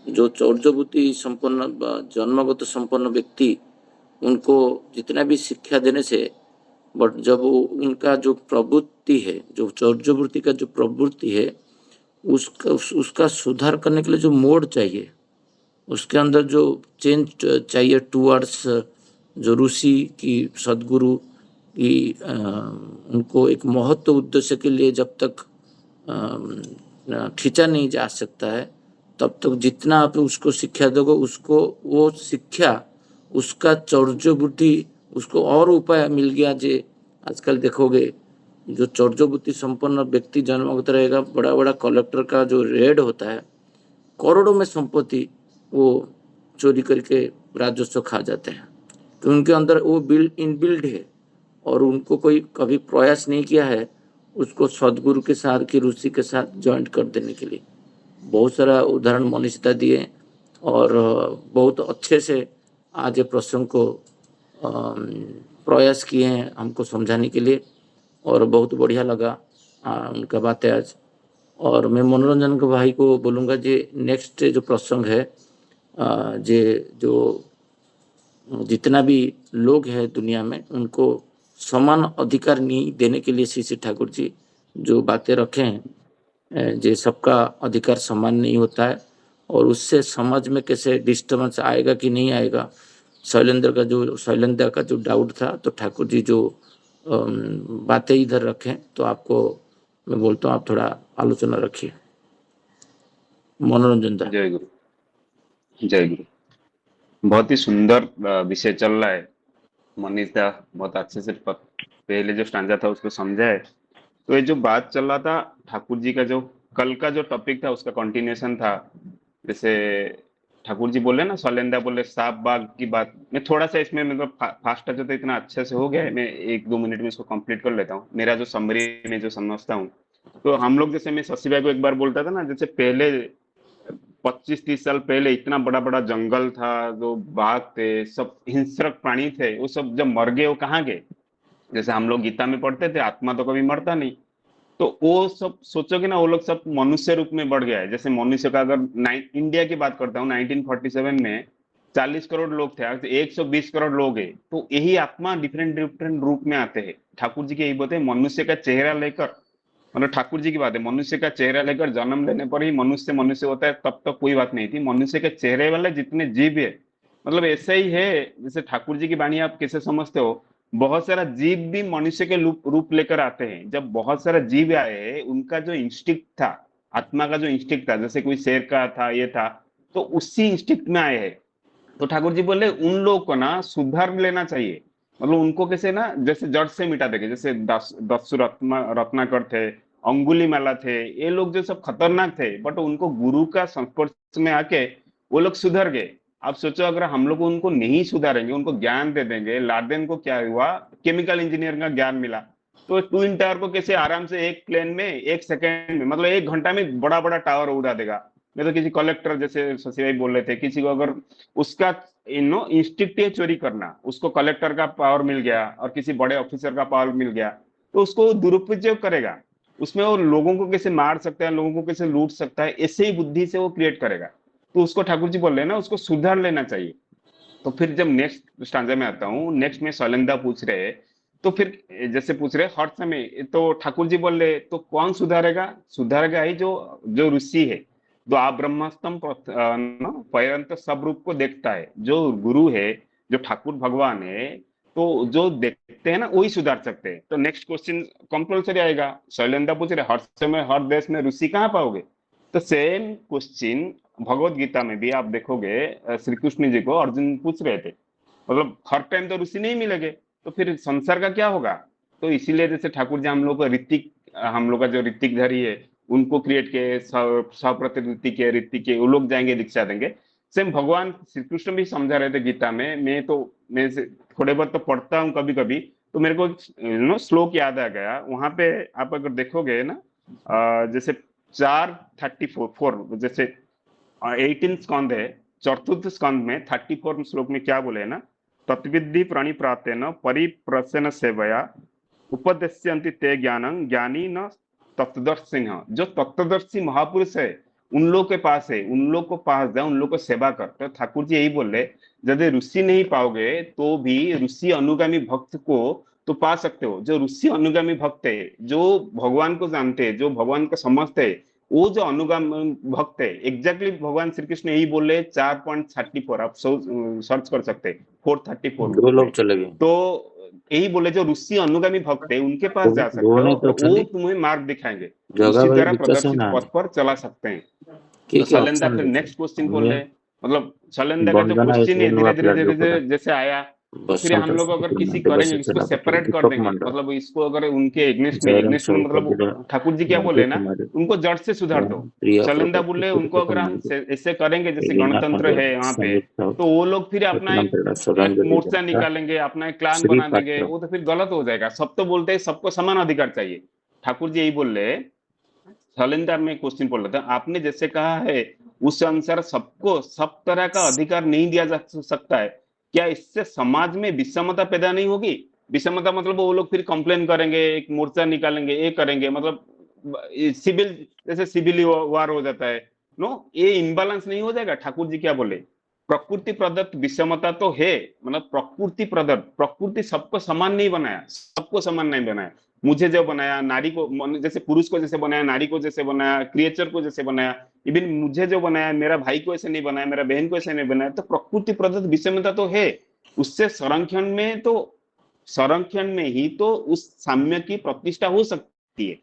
जो चौर्यवृत्ति संपन्न जन्मगत संपन्न व्यक्ति, उनको जितना भी शिक्षा देने से, बट जब उनका जो प्रवृत्ति है, जो चौर्यवृत्ति का जो प्रवृत्ति है, उसका सुधार करने के लिए जो मोड चाहिए, उसके अंदर जो चेंज चाहिए टूवर्ड्स जो ऋषि की सदगुरु की उनको एक महत्व उद्देश्य के लिए जब तक खींचा नहीं जा सकता है, तब तक जितना आप उसको शिक्षा दोगे, उसको वो शिक्षा उसका चौर्यवृत्ति उसको और उपाय मिल गया। जे आजकल देखोगे जो चौर्यवृत्ति संपन्न व्यक्ति जन्मगत रहेगा, बड़ा बड़ा कलेक्टर का जो रेड होता है, करोड़ों में संपत्ति वो चोरी करके राजस्व खा जाते हैं, तो उनके अंदर वो इनबिल्ड है और उनको कोई कभी प्रयास नहीं किया है उसको सदगुरु के साथ कि ऋषि के साथ ज्वाइंट कर देने के लिए। बहुत सारा उदाहरण मनीषता दिए और बहुत अच्छे से आज ये प्रसंग को प्रयास किए हैं हमको समझाने के लिए और बहुत बढ़िया लगा उनका बातें आज। और मैं मनोरंजन के भाई को बोलूँगा जे नेक्स्ट जो प्रसंग है, जे जो जितना भी लोग हैं दुनिया में उनको समान अधिकार नहीं देने के लिए श्री ठाकुर जी जो बातें रखे हैं, जे सबका अधिकार समान नहीं होता है और उससे समाज में कैसे डिस्टर्बेंस आएगा कि नहीं आएगा। शैलेंद्र का जो डाउट था, तो ठाकुर जी जो बातें इधर रखें, तो आपको मैं बोलता हूँ आप थोड़ा आलोचना रखिए। मनोरंजन था। जय गुरु, जय गुरु। बहुत ही सुंदर विषय चल रहा है। मनीष दा बहुत अच्छे से पहले जो स्टांजा था उसको समझा है। तो ये जो बात चल रहा था ठाकुर जी का, जो कल का जो टॉपिक था उसका कंटिन्यूएशन था। जैसे ठाकुर जी बोले ना, शैलेंद्र बोले साफ बाग की बात, मैं थोड़ा सा इसमें मतलब फास्ट टच तो इतना अच्छे से हो गया है, मैं 1-2 मिनट में इसको कंप्लीट कर लेता हूँ। मेरा जो समरी में जो समझता हूँ, तो हम लोग जैसे मैं शशि भाई को एक बार बोलता था ना, जैसे पहले 25-30 साल पहले इतना बड़ा बड़ा जंगल था, जो बाघ थे, सब हिंसक प्राणी थे, वो सब जब मर गए वो कहाँ गए? जैसे हम लोग गीता में पढ़ते थे आत्मा तो कभी मरता नहीं, तो वो सब सोचोगे ना, वो लोग सब मनुष्य रूप में बढ़ गया है। जैसे मनुष्य का अगर इंडिया की बात करता हूँ, 1947 में 40 करोड़ लोग थे, आज 120 करोड़ लोग हैं। तो यही आत्मा डिफरेंट डिफरेंट रूप में आते हैं। ठाकुर जी के यही बोलते हैं, मनुष्य का चेहरा लेकर, मतलब ठाकुर जी की बात है, मनुष्य का चेहरा लेकर जन्म लेने पर ही मनुष्य मनुष्य होता है, तब तक कोई बात नहीं थी। मनुष्य के चेहरे वाले जितने जीव है, मतलब ऐसा ही है। जैसे ठाकुर जी की वाणी आप कैसे समझते हो, बहुत सारा जीव भी मनुष्य के रूप लेकर आते हैं। जब बहुत सारा जीव आए, उनका जो इंस्टिक्ट था, आत्मा का जो इंस्टिक्ट था, जैसे कोई शेर का था, ये था, तो उसी इंस्टिक्ट में आए हैं। तो ठाकुर जी बोले उन लोगों को ना सुधार लेना चाहिए, मतलब उनको कैसे ना, जैसे जड़ से मिटा देंगे। जैसे दस्यु रत्नाकर थे, अंगुली माला थे, ये लोग जो सब खतरनाक थे, बट उनको गुरु का संस्पर्श में आके वो लोग सुधर गए। आप सोचो अगर हम लोग उनको नहीं सुधारेंगे, उनको ज्ञान दे देंगे। लादेन को क्या हुआ, केमिकल इंजीनियरिंग का ज्ञान मिला, तो ट्विन टावर को कैसे आराम से एक प्लेन में 1 सेकेंड में, मतलब 1 घंटा में बड़ा बड़ा टावर उड़ा देगा। मैं तो किसी कलेक्टर, जैसे शशि भाई बोल रहे थे, किसी को अगर उसका इंस्टिक्ट है चोरी करना, उसको कलेक्टर का पावर मिल गया और किसी बड़े ऑफिसर का पावर मिल गया, तो उसको दुरुपयोग करेगा। उसमें वो लोगों को कैसे मार सकता है, लोगों को कैसे लूट सकता है, ऐसे ही बुद्धि से वो क्रिएट करेगा। तो उसको ठाकुर जी बोल रहे हैं ना, उसको सुधार लेना चाहिए। तो फिर जब नेक्स्ट स्टांजा में आता हूँ, नेक्स्ट में शैलेंद्र पूछ रहे हैं, तो फिर जैसे पूछ रहे हर समय, तो ठाकुर जी बोल रहे तो कौन सुधारेगा? सुधारेगा ही जो जो ऋषि है, जो आप ब्रह्मास्त्रम पर्यंत सब रूप को देखता है, जो गुरु है, जो ठाकुर भगवान है, तो जो देखते हैं ना वही सुधार सकते हैं। तो नेक्स्ट क्वेश्चन कंपल्सरी आएगा, शैलेंद्र पूछ रहे हर समय हर देश में ऋषि कहाँ पाओगे? तो सेम क्वेश्चन भगवत गीता में भी आप देखोगे, श्री कृष्ण जी को अर्जुन पूछ रहे थे, मतलब हर टाइम तो ऋषि नहीं मिलेंगे, तो फिर संसार का क्या होगा? तो इसीलिए जैसे ठाकुर जी हम लोग को ऋतिक, हम लोग का जो ऋतिकधारी है उनको क्रिएट किए, सप्रति ऋतिक के वो लोग जाएंगे दीक्षा देंगे। सेम भगवान श्री कृष्ण भी समझा रहे थे गीता में। मैं थोड़े बहुत तो पढ़ता हूँ कभी कभी, तो मेरे को श्लोक याद आ गया वहां पे। आप अगर देखोगे ना, जैसे 4:34, जैसे 18 स्कंद है, चतुर्थ स्कंद में 34 श्लोक में क्या बोले ना, तत्विद्धि प्रणिप्रातेन परिप्रसेन सेवया उपदेश्यन्ति ते ज्ञानं ज्ञानी न तत्वदर्शिनः। जो तत्वदर्शी महापुरुष है उन लोग के पास है, उन लोग को पास जा, उन लोग को सेवा कर। तो ठाकुर जी यही बोल रहे, यदि ऋषि नहीं पाओगे तो भी ऋषि अनुगामी भक्त को तो पा सकते हो। जो ऋषि अनुगामी भक्त है, जो भगवान को जानते हैं, जो भगवान को समझते हैं, वो जो अनुगाम भक्त है, एग्जैक्टली भगवान श्री कृष्ण यही बोल रहे 4:34, आप सर्च कर सकते हैं 4:34 दो में। लोग चले गए, तो यही बोले जो ऋषि अनुगामी भक्त है उनके पास जा सकते दो हो, नहीं तो और वो खाली तुम्हें मार्ग दिखाएंगे, जगह उसी भाई तरह विकास है प्रदर्शित ना, पथ पर चला सकते हैं। कि तो क्या शैलेंद्र ऑप्शन फिर देते नेक्स्ट क्वेश्चन बोल हमें रहे हैं, मतलब शैलेंद्र का जो बंधना क्वेश्चन है इसलिए धीरे नुआ धीरे धीरे प्लाट धीरे जैसे आया, तो फिर हम बसंतर लोग अगर किसी सुकुमार बस करेंगे, इसको चला पत्र सेपरेट कर दीपक देंगे, मंडल मतलब इसको अगर उनके जयराम एग्नेस्ट में सौकर मतलब ठाकुर जी क्या मंटू बोले ना, कुमारी उनको जड़ से सुधार दो। प्रिया शैलेंद्र प्रकट बोले उनको कुटुंब अगर हम मंदिर ऐसे करेंगे जैसे एलिना गणतंत्र पांडे है यहाँ पे, संगीत साहब तो वो लोग फिर अपना रत्नम एक पेड़ा एक श्रद्धांजलि मोर्चा जनता निकालेंगे, अपना एक क्लान श्री बना देंगे, पात्र वो तो फिर गलत हो जाएगा। सब तो बोलते हैं सबको समान अधिकार चाहिए, ठाकुर जी यही बोल रहे। शैलेंद्र में क्वेश्चन बोल रहा था, आपने जैसे कहा है उस अनुसार सबको सब तरह का अधिकार नहीं दिया जा सकता है, क्या इससे समाज में विषमता पैदा नहीं होगी? विषमता मतलब वो लोग फिर कंप्लेन करेंगे, एक मोर्चा निकालेंगे, ये करेंगे, मतलब सिविल, जैसे सिविल वार हो जाता है, नो, ये इम्बैलेंस नहीं हो जाएगा? ठाकुर जी क्या बोले, प्रकृति प्रदत्त विषमता तो है, मतलब प्रकृति प्रदत्त, प्रकृति सबको समान नहीं बनाया, सबको समान नहीं बनाया। मुझे जो बनाया, नारी को जैसे पुरुष को जैसे बनाया, नारी को जैसे बनाया, क्रिएचर को जैसे बनाया, इवन मुझे जो बनाया, मेरा भाई को ऐसे नहीं बनाया, मेरा बहन को ऐसे नहीं बनाया, तो प्रकृति प्रदत्त विषमता तो है। उससे संरक्षण में ही तो उस साम्य की प्रतिष्ठा हो सकती है।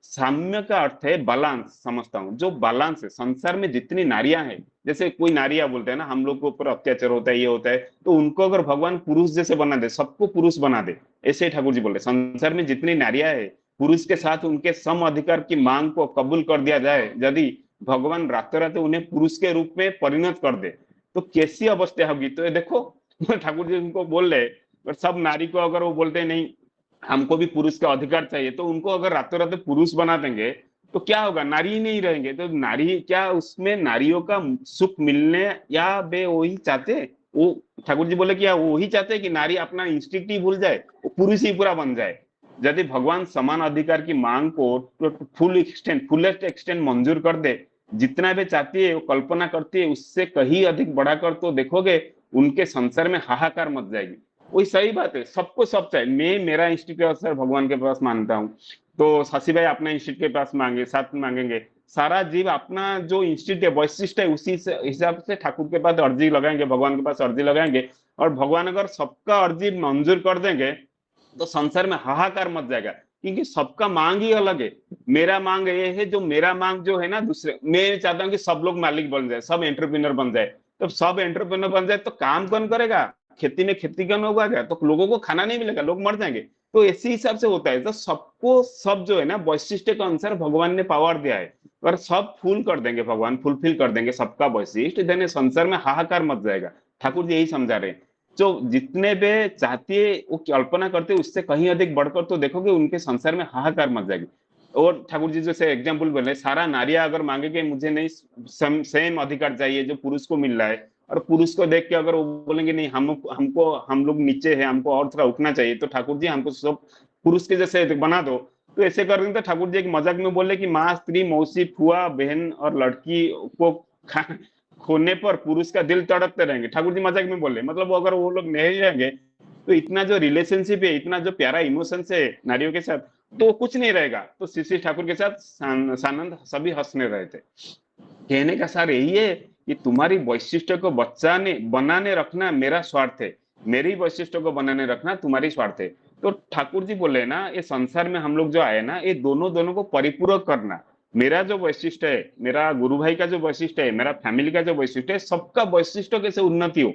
साम्य का अर्थ है बैलेंस, समझता हूँ, जो बैलेंस है संसार में जितनी नारियां हैं, जैसे कोई नारियां बोलते हैं ना, हम लोग के ऊपर अत्याचार होता है, ये होता है, तो उनको अगर भगवान पुरुष जैसे बना दे, सबको पुरुष बना दे, ऐसे ठाकुर जी बोल रहे संसार में जितनी नारियां है, पुरुष के साथ उनके सम अधिकार की मांग को कबूल कर दिया जाए, यदि भगवान रातों रात उन्हें पुरुष के रूप में परिणत कर दे, तो कैसी अवस्था होगी? तो ये देखो ठाकुर जी उनको बोल रहे, और सब नारी को अगर वो बोलते हैं नहीं हमको भी पुरुष का अधिकार चाहिए, तो उनको अगर रातों रात पुरुष बना देंगे तो क्या होगा? नारी ही नहीं रहेंगे। तो नारी क्या, उसमें नारियों का सुख मिलने, या वे वही चाहते, वो ठाकुर जी बोले कि या वो ही चाहते कि नारी अपना इंस्टिंक्ट ही भूल जाए, वो पुरुष ही पूरा बन जाए। यदि भगवान समान अधिकार की मांग को फुलेस्ट एक्सटेंट मंजूर कर दे, जितना भी चाहती है वो कल्पना करती है, उससे कहीं अधिक बढ़ाकर, तो देखोगे उनके संसार में हाहाकार मच जाएगी। वही सही बात है, सबको सब चाहिए। मैं मेरा इंस्टीट्यूट सर भगवान के पास मानता हूँ, तो शशि भाई अपना इंस्टीट्यूट के पास मांगे, साथ मांगेंगे, सारा जीव अपना जो इंस्टीट्यूट है वैशिष्ट है, उसी से हिसाब से ठाकुर के पास अर्जी लगाएंगे, भगवान के पास अर्जी लगाएंगे, और भगवान अगर सबका अर्जी मंजूर कर देंगे तो संसार में हाहाकार मच जाएगा, क्योंकि सबका मांग ही अलग है। मेरा मांग ये है, जो मेरा मांग जो है ना, दूसरे, मैं चाहता हूँ कि सब लोग मालिक बन जाए, सब एंटरप्रेन्योर बन जाए। तो सब एंटरप्रेन्योर बन जाए तो काम कौन करेगा? खेती में खेती कौन उगाएगा? तो लोगों को खाना नहीं मिलेगा, लोग मर जाएंगे। तो इसी हिसाब से होता है, तो सबको सब जो है ना वैशिष्ट के अनुसार भगवान ने पावर दिया है, और सब फुल कर देंगे, भगवान फुलफिल कर देंगे सबका वैशिष्ट, देने संसार में हाहाकार मच जाएगा। ठाकुर जी यही समझा रहे हैं। जो जितने भी चाहती है वो कल्पना करते उससे कहीं अधिक बढ़कर, तो देखोगे उनके संसार में हाहाकार मच जाएगी। और ठाकुर जी जैसे एग्जाम्पल बोले, सारा नारियां अगर मांगेगे मुझे नहीं सेम अधिकार चाहिए जो पुरुष को मिल रहा है, और पुरुष को देख के अगर वो बोलेंगे नहीं हम लोग नीचे है, हमको और थोड़ा उठना चाहिए, तो ठाकुर जी हमको सब पुरुष के जैसे बना दो, तो ऐसे करेंगे तो ठाकुर जी एक मजाक में बोले कि माँ, स्त्री, मौसी, फुआ, बहन और लड़की को खोने पर पुरुष का दिल तड़पते रहेंगे। ठाकुर जी मजाक में बोले, मतलब अगर वो लोग नहीं रहेंगे तो इतना जो रिलेशनशिप है, इतना जो प्यारा इमोशन है नारियों के साथ, तो कुछ नहीं रहेगा। तो श्री श्री ठाकुर के साथ सानंद सभी हंसने रहे थे। कहने का सार यही है कि तुम्हारी वैशिष्ट को बचाने बनाने रखना मेरा स्वार्थ है, मेरी वैशिष्ट को बनाने रखना तुम्हारी स्वार्थ है। तो ठाकुर जी बोले ना, ये संसार में हम लोग जो आए ना, ये दोनों दोनों को परिपूरक करना। मेरा जो वैशिष्ट है, मेरा गुरु भाई का जो वैशिष्ट है, मेरा फैमिली का जो वैशिष्ट है, सबका वैशिष्ट कैसे उन्नति हो,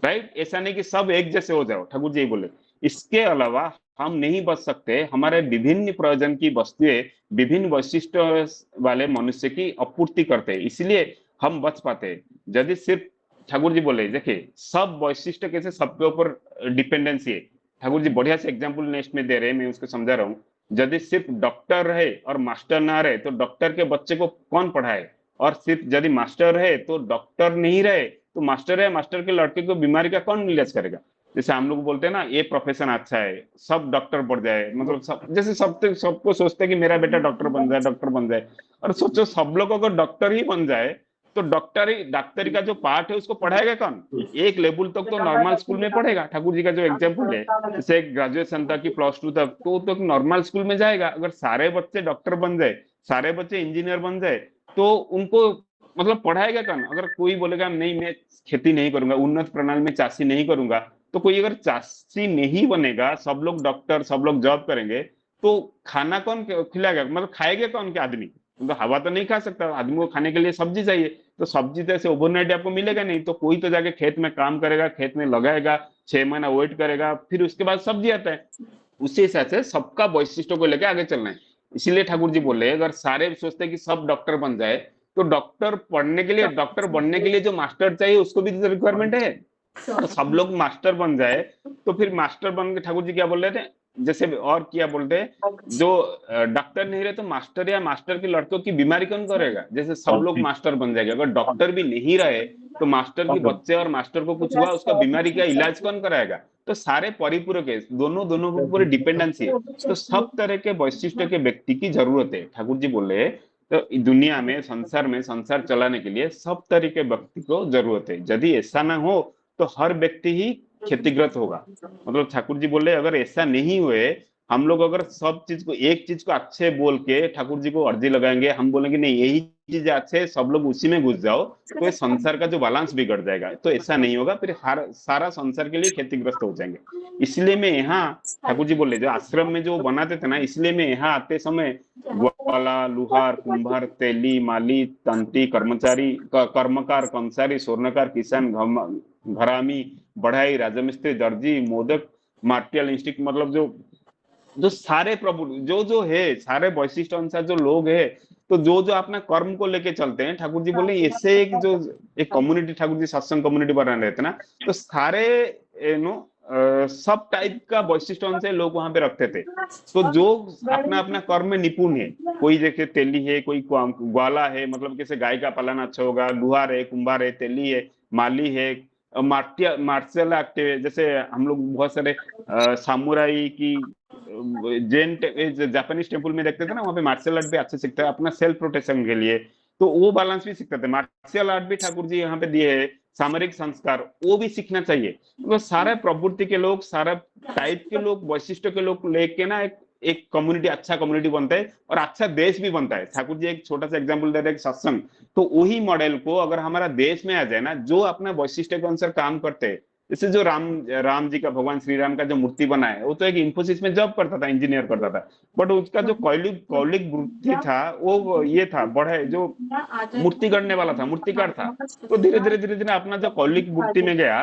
राइट। ऐसा नहीं कि सब एक जैसे हो जाओ, ठाकुर जी बोले। इसके अलावा हम नहीं बच सकते, हमारे विभिन्न प्रयोजन की वस्तुएं विभिन्न वैशिष्ट वाले मनुष्य की आपूर्ति करते हैं, इसलिए हम बच पाते हैं। यदि सिर्फ ठाकुर जी बोले, देखिए सब वैशिष्ट कैसे सबके ऊपर डिपेंडेंसी है। ठाकुर जी बढ़िया से एग्जाम्पल नेक्स्ट में दे रहे हैं, मैं उसको समझा रहा हूँ। यदि सिर्फ डॉक्टर रहे और मास्टर ना रहे तो डॉक्टर के बच्चे को कौन पढ़ाए, और सिर्फ यदि मास्टर रहे तो डॉक्टर नहीं रहे तो मास्टर है, मास्टर के लड़के को बीमारी का कौन इलाज करेगा। जैसे हम लोग बोलते हैं ना, ये प्रोफेशन अच्छा है, सब डॉक्टर बन जाए, मतलब सब जैसे सबको सोचते हैं कि मेरा बेटा डॉक्टर बन जाए, डॉक्टर बन जाए। और सोचो सब लोग अगर डॉक्टर ही बन जाए तो डॉक्टरी का जो पार्ट है उसको पढ़ाएगा कौन। एक लेवल तक तो नॉर्मल स्कूल में पढ़ेगा। ठाकुर जी का जो एग्जाम्पल है, जैसे ग्रेजुएशन तक की +2 तक तो नॉर्मल स्कूल में जाएगा। अगर सारे बच्चे डॉक्टर बन जाए, सारे बच्चे इंजीनियर बन जाए, तो उनको मतलब पढ़ाएगा कौन। अगर कोई बोलेगा नहीं मैं खेती नहीं करूंगा, उन्नत प्रणाली में चाषी नहीं करूंगा, तो कोई अगर चाषी नहीं बनेगा, सब लोग डॉक्टर, सब लोग जॉब करेंगे, तो खाना कौन खिलाएगा, मतलब खाएगा कौन के आदमी। तो हवा तो नहीं खा सकता, आदमी को खाने के लिए सब्जी चाहिए। तो सब्जी तो ऐसे ओवरनाइट आपको मिलेगा नहीं, तो कोई तो जाके खेत में काम करेगा, खेत में लगाएगा, 6 महीना वेट करेगा, फिर उसके बाद सब्जी आता है। उसी हिसाब से सबका वैशिष्ट को लेकर आगे चलना है। इसीलिए ठाकुर जी बोले, अगर सारे सोचते हैं कि सब डॉक्टर बन जाए, तो डॉक्टर पढ़ने के लिए, डॉक्टर बनने के लिए जो मास्टर चाहिए उसको भी तो रिक्वायरमेंट है। तो सब लोग मास्टर बन जाए, तो फिर मास्टर बन के ठाकुर जी क्या बोल रहे थे, जैसे और क्या बोलते हैं, जो डॉक्टर नहीं रहे तो मास्टर या मास्टर के लड़कों की बीमारी कौन करेगा। जैसे सब लोग मास्टर बन जाएंगे, अगर डॉक्टर भी नहीं रहे तो मास्टर के बच्चे और मास्टर को कुछ हुआ, उसका बीमारी का इलाज कौन कराएगा। तो सारे परिपूरक है, दोनों दोनों के ऊपर डिपेंडेंसी है। तो सब तरह के वैशिष्ट के व्यक्ति की जरूरत है। ठाकुर जी बोले, तो दुनिया में, संसार चलाने के लिए सब तरह के व्यक्ति को जरूरत है। यदि ऐसा ना हो तो हर व्यक्ति ही क्षतिग्रस्त होगा। मतलब ठाकुर जी बोले, अगर ऐसा नहीं हुए, हम लोग अगर सब चीज को, एक चीज को अच्छे बोल के ठाकुर जी को अर्जी लगाएंगे, हम बोलेंगे नहीं यही चीज अच्छे है, सब लोग उसी में घुस जाओ, तो ये संसार का जो बैलेंस बिगड़ जाएगा। तो ऐसा नहीं होगा, फिर हर सारा संसार के लिए क्षतिग्रस्त हो जाएंगे। इसलिए मैं यहाँ, ठाकुर जी बोले जो आश्रम में जो बनाते थे ना, इसलिए मैं यहाँ आते समय ग्वाला, लुहार, कुंभार, तेली, माली, तंती, कर्मचारी, कर्मकार, कंसारी, स्वर्णकार, किसान, घरामी, बढ़ाई, राजमिस्त्री, दर्जी, मोदक, मार्टियल इंस्टिक, मतलब जो जो सारे प्रभु जो जो है, सारे वैशिष्ट अनुसार जो लोग है, तो जो जो अपना कर्म को लेके चलते हैं, ठाकुर जी बोले ऐसे एक जो एक कम्युनिटी, ठाकुर जी सत्संग कम्युनिटी बना रहे थे ना, तो सारे सब टाइप का वैशिष्ट अनुसार लोग वहां पे रखते थे। तो जो अपना अपना कर्म में निपुण है, कोई जैसे तेली है, कोई ग्वाला है, मतलब कैसे गाय का पालन अच्छा होगा, लुहार है, कुंभार है, तेली है, माली है, मार्शल आर्ट है, जैसे हम लोग बहुत सारे सामुराई की जापानीज टेम्पल में देखते थे ना, वहां पे मार्शल आर्ट भी अच्छे सीखते हैं अपना सेल्फ प्रोटेक्शन के लिए। तो वो बैलेंस भी सीखते थे। मार्शल आर्ट भी ठाकुर जी यहाँ पे दिए है, सामरिक संस्कार वो भी सीखना चाहिए। तो सारे प्रवृत्ति के लोग, सारा टाइप के लोग, वैशिष्ट के लोग लेके ना एक एक कम्युनिटी, अच्छा कम्युनिटी बनता है और अच्छा देश भी बनता है। ठाकुर जी एक छोटा सा एग्जाम्पल दे रहे हैं, सत्संग। तो वही मॉडल को अगर हमारा देश में आ जाए ना, जो अपना वैशिष्ट के अनुसार काम करते हैं, जैसे जो राम जी का, भगवान श्री राम का जो मूर्ति बना है, वो तो एक इंफोसिस में जॉब करता था, इंजीनियर करता था, बट उसका जो कौलिक वृत्ति था वो ये था, बड़े जो मूर्ति गढ़ने वाला था, मूर्तिकार था। तो धीरे धीरे अपना जो कौलिक वृत्ति में गया,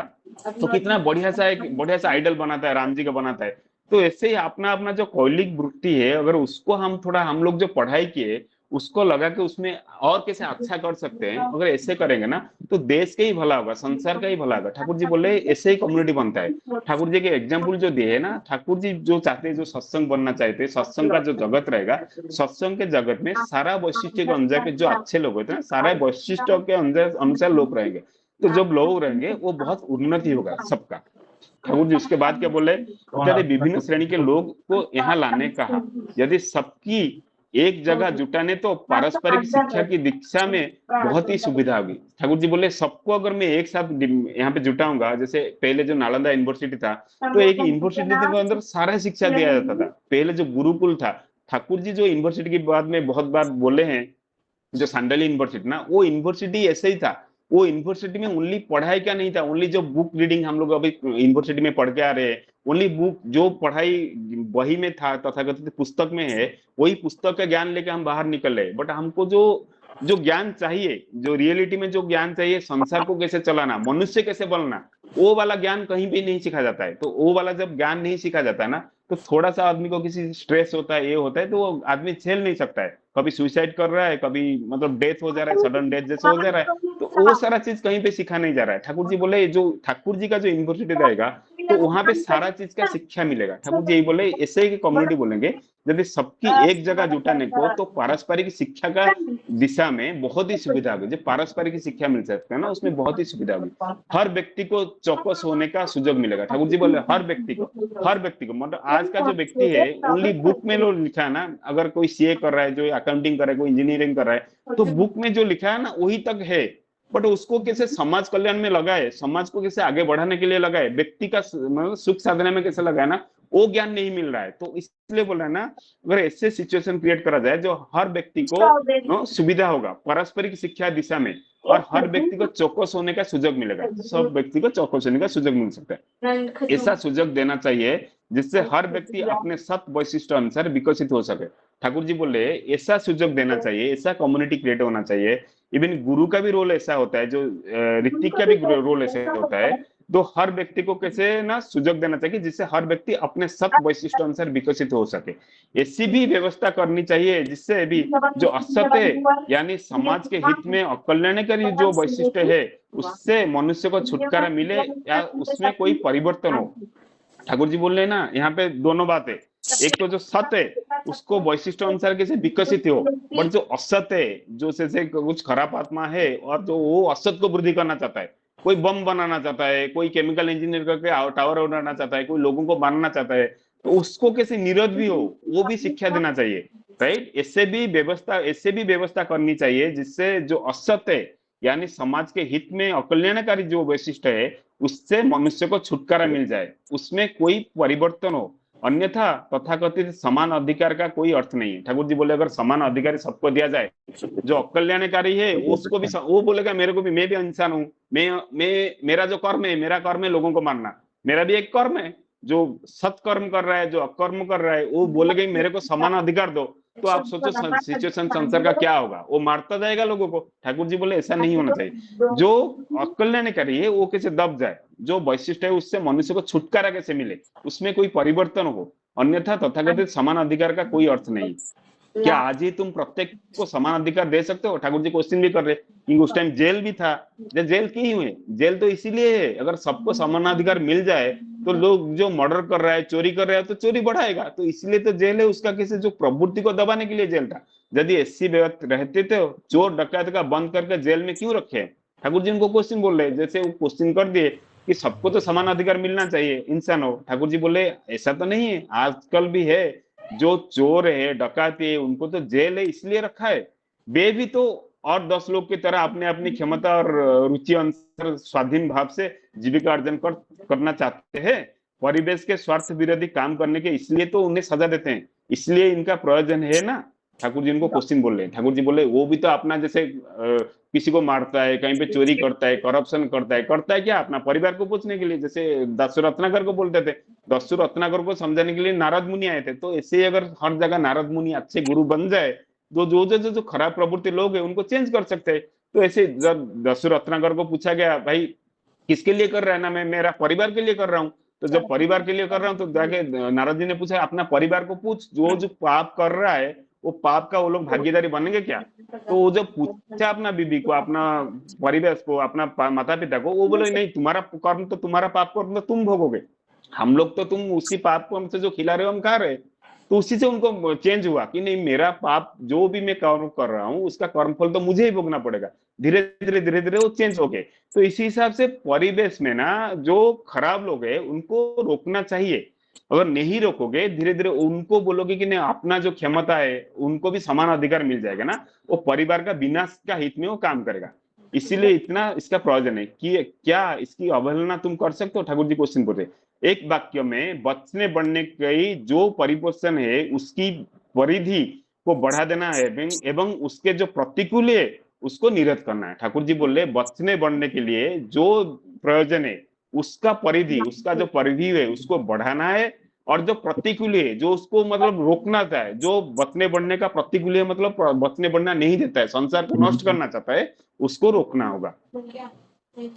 तो कितना बढ़िया सा आइडल बनाता है, राम जी का बनाता है। तो ऐसे ही अपना अपना जो कौलिक वृत्ति है, अगर उसको हम थोड़ा, हम लोग जो पढ़ाई किए उसको लगा के उसमें और कैसे अच्छा कर सकते हैं, अगर ऐसे करेंगे ना, तो देश का ही भला होगा, संसार का ही भला होगा। ठाकुर जी बोले ऐसे ही कम्युनिटी बनता है। ठाकुर जी के एग्जाम्पल जो दिए है ना, ठाकुर जी जो चाहते हैं, जो सत्संग बनना चाहते हैं, सत्संग का जो जगत रहेगा, सत्संग के जगत में सारा वैशिष्ट के अनुसार के जो अच्छे लोग होते हैं, सारे वैशिष्ट के अनुसार लोग रहेंगे। तो जब लोग रहेंगे वो बहुत उन्नति होगा सबका। ठाकुर जी उसके बाद क्या बोले, इत्यादि विभिन्न श्रेणी के लोग को यहाँ लाने कहा। यदि सबकी एक जगह जुटाने तो पारस्परिक शिक्षा की दीक्षा में बहुत ही सुविधा होगी। ठाकुर जी बोले सबको अगर मैं एक साथ यहाँ पे जुटाऊंगा, जैसे पहले जो नालंदा यूनिवर्सिटी था, तो एक यूनिवर्सिटी के अंदर सारा शिक्षा दिया जाता था। पहले जो गुरुकुल था, ठाकुर जी जो यूनिवर्सिटी के बाद में बहुत बार बोले हैं, जो सांडली यूनिवर्सिटी ना, वो यूनिवर्सिटी ऐसे ही था। वो यूनिवर्सिटी में ओनली पढ़ाई क्या नहीं था, ओनली जो बुक रीडिंग हम लोग अभी यूनिवर्सिटी में पढ़ के आ रहे हैं, ओनली बुक जो पढ़ाई वही में था, तथाकथित पुस्तक में है, वही पुस्तक का ज्ञान लेके हम बाहर निकल रहे। बट हमको जो जो ज्ञान चाहिए, जो रियलिटी में जो ज्ञान चाहिए, संसार को कैसे चलाना, मनुष्य कैसे बनना, वो वाला ज्ञान कहीं भी नहीं सीखा जाता है। तो वो वाला जब ज्ञान नहीं सीखा जाता है ना, तो थोड़ा सा आदमी को किसी स्ट्रेस होता है, ये होता है, तो वो आदमी झेल नहीं सकता है। कभी सुसाइड कर रहा है, कभी मतलब डेथ हो जा रहा है, सडन डेथ जैसे हो जा रहा है। तो वो सारा चीज कहीं पे सीखा नहीं जा रहा है। ठाकुर जी बोले जो ठाकुर जी का जो यूनिवर्सिटी रहेगा, तो वहां पे सारा चीज का शिक्षा मिलेगा। ठाकुर जी यही बोले, ऐसे ही कम्युनिटी बोलेंगे, यदि सबकी एक जगह जुटाने को तो पारस्परिक शिक्षा का दिशा में बहुत ही सुविधा होगी। जो पारस्परिक शिक्षा मिल सकता है ना, उसमें बहुत ही सुविधा होगी। हर व्यक्ति को चौकस होने का सुजोग मिलेगा। ठाकुर जी बोले हर व्यक्ति को, हर व्यक्ति को, मतलब आज का जो व्यक्ति है ओनली बुक में जो लिखा है ना, अगर कोई सीए कर रहा है, जो अकाउंटिंग कर रहा है, कोई इंजीनियरिंग कर रहा है, तो बुक में जो लिखा है ना वही तक है। बट उसको कैसे समाज कल्याण में लगाए, समाज को कैसे आगे बढ़ाने के लिए लगाए, व्यक्ति का मतलब सुख साधने में कैसे लगाए ना, वो ज्ञान नहीं मिल रहा है। तो इसलिए बोल रहा है ना, अगर ऐसे सिचुएशन क्रिएट करा जाए जो हर व्यक्ति को सुविधा होगा पारस्परिक शिक्षा दिशा में, और हर व्यक्ति को चौकस होने का सुजोग मिलेगा, सब व्यक्ति को चौकस होने का सुजोग मिल सकता है। ऐसा सुजोग देना चाहिए जिससे हर व्यक्ति अपने सत वैशिष्ट अनुसार विकसित हो सके। ठाकुर जी बोले ऐसा सुजोग देना चाहिए, ऐसा कम्युनिटी क्रिएट होना चाहिए। इवन गुरु का भी रोल ऐसा होता है, जो ऋतिक का भी रोल ऐसा होता है, तो हर व्यक्ति को कैसे ना सुजोग देना चाहिए जिससे हर व्यक्ति अपने सत वैशिष्ट अनुसार विकसित हो सके। ऐसी भी व्यवस्था करनी चाहिए जिससे भी जो असत्य यानी समाज के हित में कल्याणकारी जो वैशिष्ट है, उससे मनुष्य को छुटकारा मिले या उसमें कोई परिवर्तन हो। ठाकुर जी बोल रहे हैं ना, यहाँ पे दोनों बात है। एक तो जो सत्य है उसको वैशिष्ट अनुसार कैसे विकसित हो, बट जो असत्य है, जो जैसे कुछ खराब आत्मा है और जो वो असत को वृद्धि करना चाहता है, कोई बम बनाना चाहता है, कोई केमिकल इंजीनियर करके टावर उड़ाना चाहता है, कोई लोगों को मारना चाहता है, तो उसको कैसे निरोध भी हो, वो भी शिक्षा देना चाहिए। राइट, ऐसे भी व्यवस्था करनी चाहिए जिससे जो असत्य है यानी समाज के हित में अकल्याणकारी जो वैशिष्ट है, उससे मनुष्य को छुटकारा मिल जाए, उसमें कोई परिवर्तन हो। अन्यथा तथाकथित समान अधिकार का कोई अर्थ नहीं है। ठाकुर जी बोले अगर समान अधिकार सबको दिया जाए, जो अकल्याणकारी है उसको भी, वो बोलेगा मेरे को भी, मैं भी इंसान हूँ, मैं मेरा जो कर्म है, मेरा कर्म है लोगों को मारना, मेरा भी एक कर्म है। जो सत्कर्म कर रहा है, जो अकर्म कर रहा है, वो बोलेगा मेरे को समान अधिकार दो, तो आप सोचो सिचुएशन संसार का क्या होगा, वो मारता जाएगा लोगों को। ठाकुर जी बोले ऐसा नहीं होना चाहिए। जो अकल्याणकारी है वो कैसे दब जाए, जो वैशिष्ट है उससे मनुष्य को छुटकारा कैसे मिले, उसमें कोई परिवर्तन हो। अन्यथा तथाकथित समान अधिकार का कोई अर्थ नहीं। क्या आज ही तुम प्रत्येक को समान अधिकार दे सकते हो? ठाकुर जी क्वेश्चन भी कर रहे कि उस टाइम जेल भी था, जेल क्यों हुए? जेल तो इसीलिए है, अगर सबको समान अधिकार मिल जाए तो लोग जो मर्डर कर रहा है, चोरी कर रहा है, तो चोरी बढ़ाएगा, तो इसलिए तो जेल है। उसका किसी जो प्रवृत्ति को दबाने के लिए जेल था। यदि ऐसी रहते थे, चोर डकैत का बंद करके जेल में क्यों रखे? ठाकुर जी उनको क्वेश्चन बोल रहे, जैसे वो क्वेश्चन कर दिए कि सबको तो समान अधिकार मिलना चाहिए, इंसान हो। ठाकुर जी बोले ऐसा तो नहीं है, आजकल भी है, जो चोर है, डकाती है, उनको तो जेल है इसलिए रखा है। वे भी तो और 10 लोग की तरह अपने अपनी क्षमता और रुचि अनुसार स्वाधीन भाव से जीविका अर्जन करना चाहते हैं। परिवेश के स्वार्थ विरोधी काम करने के इसलिए तो उन्हें सजा देते हैं, इसलिए इनका प्रयोजन है ना। ठाकुर जी उनको क्वेश्चन बोल रहे हैं। ठाकुर जी बोले वो भी तो अपना जैसे किसी को मारता है, कहीं पे चोरी करता है, करप्शन करता है क्या? अपना परिवार को पूछने के लिए, जैसे दस्यु रत्नाकर को बोलते थे। दस्यु रत्नाकर को समझाने के लिए नारद मुनि आए थे। तो ऐसे ही अगर हर जगह नारद मुनि अच्छे गुरु बन जाए, तो जो खराब प्रवृत्ति लोग हैं उनको चेंज कर सकते हैं। तो ऐसे जब दस्यु रत्नाकर को पूछा गया भाई किसके लिए कर रहा है ना, मैं मेरा परिवार के लिए कर रहा हूँ। तो जब परिवार के लिए कर रहा हूँ तो जाके नारद जी ने पूछा अपना परिवार को पूछ, जो पाप कर रहा है वो पाप का वो लोग भागीदारी बनेंगे क्या? तो वो जब पूछा अपना बीबी को, अपना परिवेश को, अपना माता पिता को, वो बोले नहीं, तुम्हारा कर्म तो तुम्हारा पाप कर्म तो तुम भोगोगे, हम लोग तो तुम उसी पाप कर्म से जो खिला रहे हो हम खा रहे। तो उसी से उनको चेंज हुआ कि नहीं, मेरा पाप जो भी मैं कर्म कर रहा हूँ उसका कर्मफल तो मुझे ही भोगना पड़ेगा। धीरे धीरे वो चेंज हो गए। तो इसी हिसाब से परिवेश में ना जो खराब लोग है उनको रोकना चाहिए। अगर नहीं रोकोगे, धीरे धीरे उनको बोलोगे कि नहीं अपना जो क्षमता है उनको भी समान अधिकार मिल जाएगा ना, वो परिवार का विनाश का हित में वो काम करेगा। इसीलिए इतना इसका प्रयोजन है कि क्या इसकी अवहेलना तुम कर सकते हो? ठाकुर जी क्वेश्चन पूछे। एक वाक्य में बचने बढ़ने की जो परिपोषण है उसकी परिधि को बढ़ा देना है एवं उसके जो प्रतिकूल है उसको निरस्त करना है। ठाकुर जी बोल रहे बचने बढ़ने के लिए जो प्रयोजन है उसका परिधि, उसका जो परिधि है उसको बढ़ाना है, और जो प्रतिकूल है जो उसको मतलब रोकना चाहता है, जो बचने बढ़ने का प्रतिकूल है मतलब बचने बढ़ना नहीं देता है, संसार को नष्ट करना चाहता है, उसको रोकना होगा।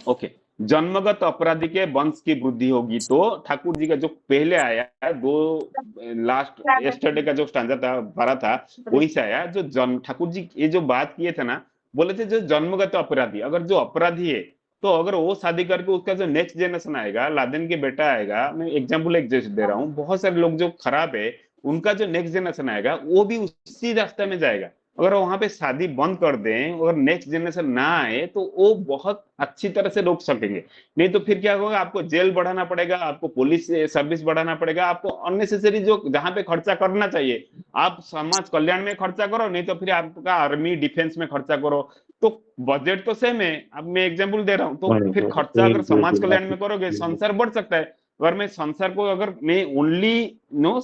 ओके, जन्मगत अपराधी के वंश की वृद्धि होगी। तो ठाकुर जी का जो पहले आया दो लास्ट यस्टरडे का जो स्टैंजा था भरा था वही से आया, जो जन्म ठाकुर जी ये जो बात किए थे ना, बोले थे जो जन्मगत अपराधी, अगर जो अपराधी है तो अगर वो शादी करके उसका जो नेक्स्ट जनरेशन आएगा, लादेन के बेटा आएगा, मैं एग्जाम्पल एक जैसे दे रहा हूँ, बहुत सारे लोग जो खराब है उनका जो नेक्स्ट जनरेशन आएगा वो भी उसी रास्ते में जाएगा। अगर वहां पे शादी बंद कर दें और नेक्स्ट जनरेशन ना आए तो वो बहुत अच्छी तरह से रोक सकेंगे। नहीं तो फिर क्या होगा, आपको जेल बढ़ाना पड़ेगा, आपको पुलिस सर्विस बढ़ाना पड़ेगा, आपको अननेसेसरी जो जहां पे खर्चा करना चाहिए आप समाज कल्याण में खर्चा करो, नहीं तो फिर आपका आर्मी डिफेंस में खर्चा करो। तो बजट तो सेम है, अब मैं एग्जाम्पल दे रहा हूँ, तो फिर खर्चा अगर समाज कल्याण में करोगे संसार बढ़ सकता है। अगर मैं संसार को अगर मैं ओनली नो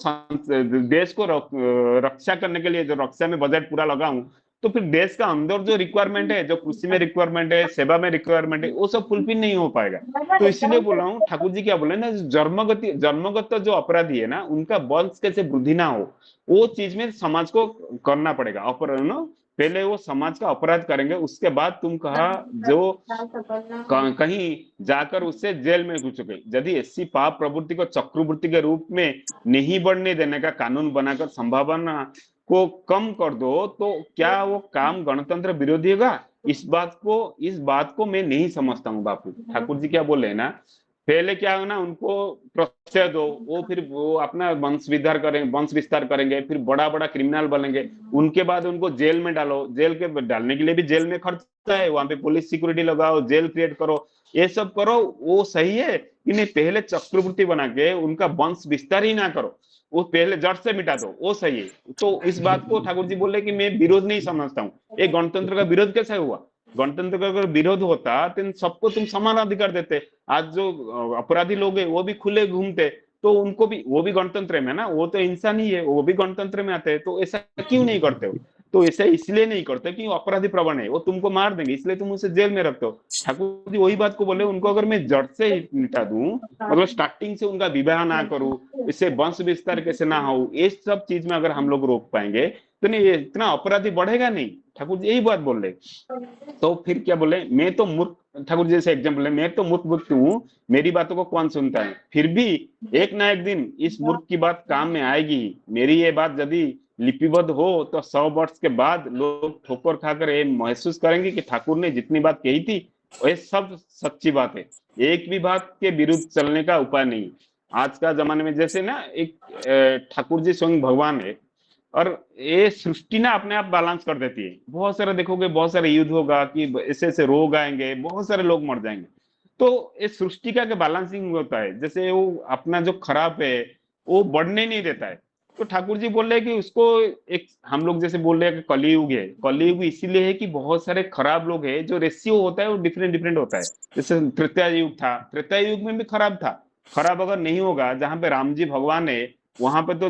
देश को रक्षा करने के लिए जो रक्षा में बजट पूरा लगाऊं, तो फिर देश का अंदर जो रिक्वायरमेंट है, जो कृषि में रिक्वायरमेंट है, सेवा में रिक्वायरमेंट है, वो सब फुलफिल नहीं हो पाएगा। तो इसीलिए बोल रहा हूँ, ठाकुर जी क्या बोले ना, जन्मगत जो अपराधी है ना उनका वंश कैसे वृद्धि ना हो, वो चीज में समाज को करना पड़ेगा। अपराध पहले वो समाज का अपराध करेंगे, उसके बाद तुम कहा जो कहीं जाकर उससे जेल में घुसोगे। यदि ऐसी पाप प्रवृत्ति को चक्रवृत्ति के रूप में नहीं बढ़ने देने का कानून बनाकर संभावना को कम कर दो तो क्या वो काम गणतंत्र विरोधी होगा? इस बात को मैं नहीं समझता हूँ बापू। ठाकुर जी क्या बोले ना, पहले क्या है ना, उनको प्रश्रय दो, वो फिर वो अपना वंश विस्तार करेंगे, फिर बड़ा बड़ा क्रिमिनल बनेंगे, उनके बाद उनको जेल में डालो, जेल के डालने के लिए भी जेल में खर्चा है, वहां पे पुलिस सिक्योरिटी लगाओ, जेल क्रिएट करो, ये सब करो, वो सही है कि नहीं? पहले चक्रवृत्ति बना के उनका वंश विस्तार ही ना करो, वो पहले जड़ से मिटा दो, वो सही है। तो इस बात को ठाकुर जी बोले कि मैं विरोध नहीं समझता हूँ। ये गणतंत्र का विरोध कैसे हुआ? गणतंत्र का अगर विरोध होता तो सबको तुम समान अधिकार देते। आज जो अपराधी लोग है वो भी खुले घूमते, तो उनको भी, वो भी गणतंत्र में ना, वो तो इंसान ही है, वो भी गणतंत्र में आते हैं। तो ऐसा क्यों नहीं करते हो? तो ऐसा इसलिए नहीं करते कि अपराधी प्रवण है, वो तुमको मार देंगे, इसलिए तुम उसे जेल में रखते हो। ठाकुर जी वही बात को बोले, उनको अगर मैं जड़ से मिटा दूं, मतलब स्टार्टिंग से उनका विवाह ना करूं, इससे वंश विस्तार कैसे ना हो, ये सब चीज में अगर हम लोग रोक पाएंगे तो नहीं, इतना अपराधी बढ़ेगा नहीं। ठाकुर जी यही बात बोल रहे। तो फिर क्या बोले, मैं तो मूर्ख, ठाकुर जी जैसे एग्जाम्पल है, मैं तो मूर्ख व्यक्ति हूँ, मेरी बातों को कौन सुनता है? फिर भी एक ना एक दिन इस मूर्ख की बात काम में आएगी। मेरी ये बात यदि लिपिबद्ध हो तो 100 वर्ष के बाद लोग ठोकर खाकर ये महसूस करेंगे कि ठाकुर ने जितनी बात कही थी वो सब सच्ची बात है। एक भी बात के विरुद्ध चलने का उपाय नहीं। आज का जमाने में जैसे ना एक ठाकुर जी स्वयं भगवान है, और ये सृष्टि ना अपने आप बैलेंस कर देती है। बहुत सारे देखोगे, बहुत सारे युद्ध होगा कि ऐसे ऐसे रोग आएंगे, बहुत सारे लोग मर जाएंगे, तो ये सृष्टि का बैलेंसिंग होता है। जैसे वो अपना जो खराब है वो बढ़ने नहीं देता है। तो ठाकुर जी बोल रहे हैं कि उसको, एक हम लोग जैसे बोल रहे हैं कि कलयुग है, कलयुग इसीलिए है कि बहुत सारे खराब लोग हैं, जो रेशियो होता है वो डिफरेंट डिफरेंट होता है। जैसे त्रेता युग था, त्रेता युग में भी खराब था। खराब अगर नहीं होगा, जहां पे राम जी भगवान है वहां पे तो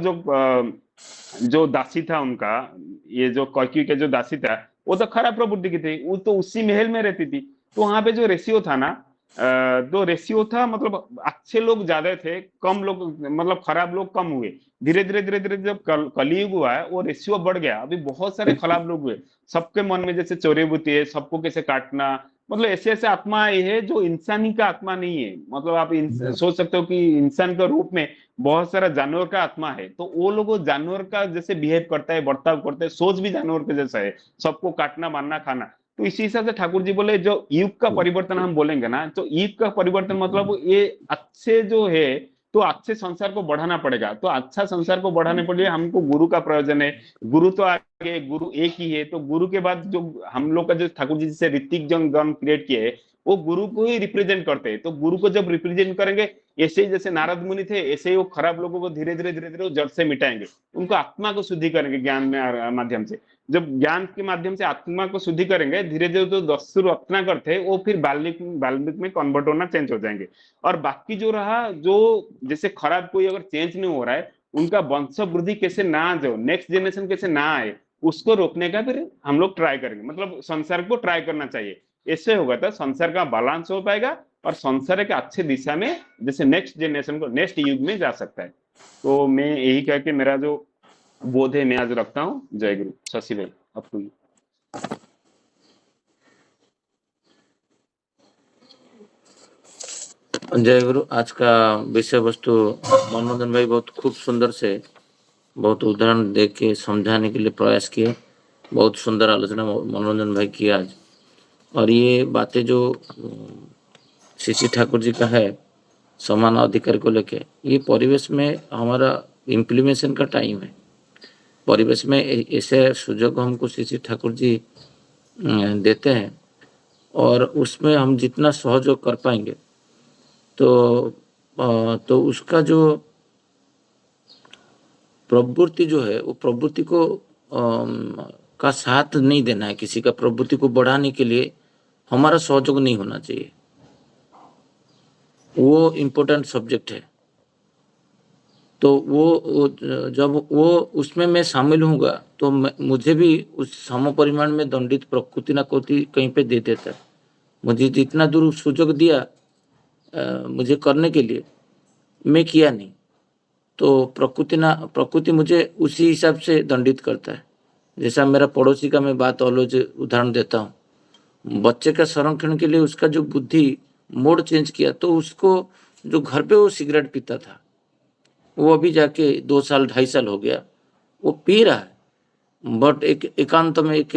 जो दासी था उनका, ये जो कैकेयी के जो दासी था वो तो खराब प्रवृत्ति की थी, वो तो उसी महल में रहती थी। तो वहां पे जो रेशियो था ना, जो रेशियो था, मतलब अच्छे लोग ज्यादा थे, कम लोग, मतलब खराब लोग कम हुए। धीरे धीरे धीरे धीरे जब कलयुग हुआ है वो रेशियो बढ़ गया, अभी बहुत सारे खराब लोग हुए। सबके मन में जैसे चोरी बुद्धि है, सबको कैसे काटना, मतलब ऐसे ऐसे आत्मा ये है जो इंसानी का आत्मा नहीं है। मतलब आप सोच सकते हो कि इंसान के रूप में बहुत सारा जानवर का आत्मा है, तो वो लोग जानवर का जैसे बिहेव करता है, बर्ताव करता है, सोच भी जानवर के जैसा है, सबको काटना मारना खाना। तो इसी हिसाब से ठाकुर जी बोले जो युग का परिवर्तन हम बोलेंगे ना, तो युग का परिवर्तन मतलब ये अच्छे जो है, तो अच्छे संसार को बढ़ाना पड़ेगा। तो अच्छा संसार को बढ़ाने के लिए हमको गुरु का प्रयोजन है। गुरु तो आगे, गुरु एक ही है, तो गुरु के बाद जो हम लोग का जो ठाकुर जी से ऋतिक जन गण क्रिएट किए है, वो गुरु को ही रिप्रेजेंट करते हैं। तो गुरु को जब रिप्रेजेंट करेंगे, ऐसे ही जैसे नारद मुनि थे, ऐसे ही वो खराब लोगों को धीरे धीरे वो जड़ से मिटाएंगे, उनको आत्मा को शुद्धि करेंगे ज्ञान में माध्यम से। जब ज्ञान के माध्यम से आत्मा को शुद्धि करेंगे, धीरे धीरे जो दस्युर रत्नाकर थे वो फिर बाल्मीकि में कन्वर्ट होना चेंज हो जाएंगे। और बाकी जो रहा, जो जैसे खराब कोई अगर चेंज नहीं हो रहा है, उनका वंश वृद्धि कैसे ना आ जाओ, नेक्स्ट जनरेशन कैसे ना आए, उसको रोकने का फिर हम लोग ट्राई करेंगे। मतलब संसार को ट्राई करना चाहिए। ऐसे होगा तो संसार का बैलेंस हो पाएगा और संसार एक अच्छे दिशा में, जैसे नेक्स्ट जनरेशन को नेक्स्ट युग में जा सकता है। तो मैं यही कह के मेरा जो बोध है मैं आज रखता हूँ। जय गुरु। शशि भाई आपको। जय गुरु। आज का विषय वस्तु मनोरंजन भाई बहुत खूब सुंदर से बहुत उदाहरण दे के समझाने के लिए प्रयास किए। बहुत सुंदर आलोचना मनोरंजन भाई की आज। और ये बातें जो श्री ठाकुर जी का है समान अधिकार को लेके, ये परिवेश में हमारा इम्प्लीमेंटेशन का टाइम है। परिवेश में ऐसे सुजोग हमको श्री ठाकुर जी देते हैं और उसमें हम जितना सहयोग कर पाएंगे तो उसका जो प्रवृत्ति जो है वो प्रवृत्ति को का साथ नहीं देना है। किसी का प्रवृत्ति को बढ़ाने के लिए हमारा सहयोग नहीं होना चाहिए। वो इम्पोर्टेंट सब्जेक्ट है। तो वो जब वो उसमें मैं शामिल होऊंगा तो मुझे भी उस सम परिमाण में दंडित प्रकृति ना कोती कहीं पे दे देता है। मुझे जितना दूर सुजोग दिया मुझे करने के लिए, मैं किया नहीं, तो प्रकृति मुझे उसी हिसाब से दंडित करता है। जैसा मेरा पड़ोसी का मैं बात ऑलवेज उदाहरण देता हूँ। बच्चे का संरक्षण के लिए उसका जो बुद्धि मोड चेंज किया, तो उसको जो घर पे वो सिगरेट पीता था, वो अभी जाके 2 साल 2.5 साल हो गया वो पी रहा है, बट एक एकांत में एक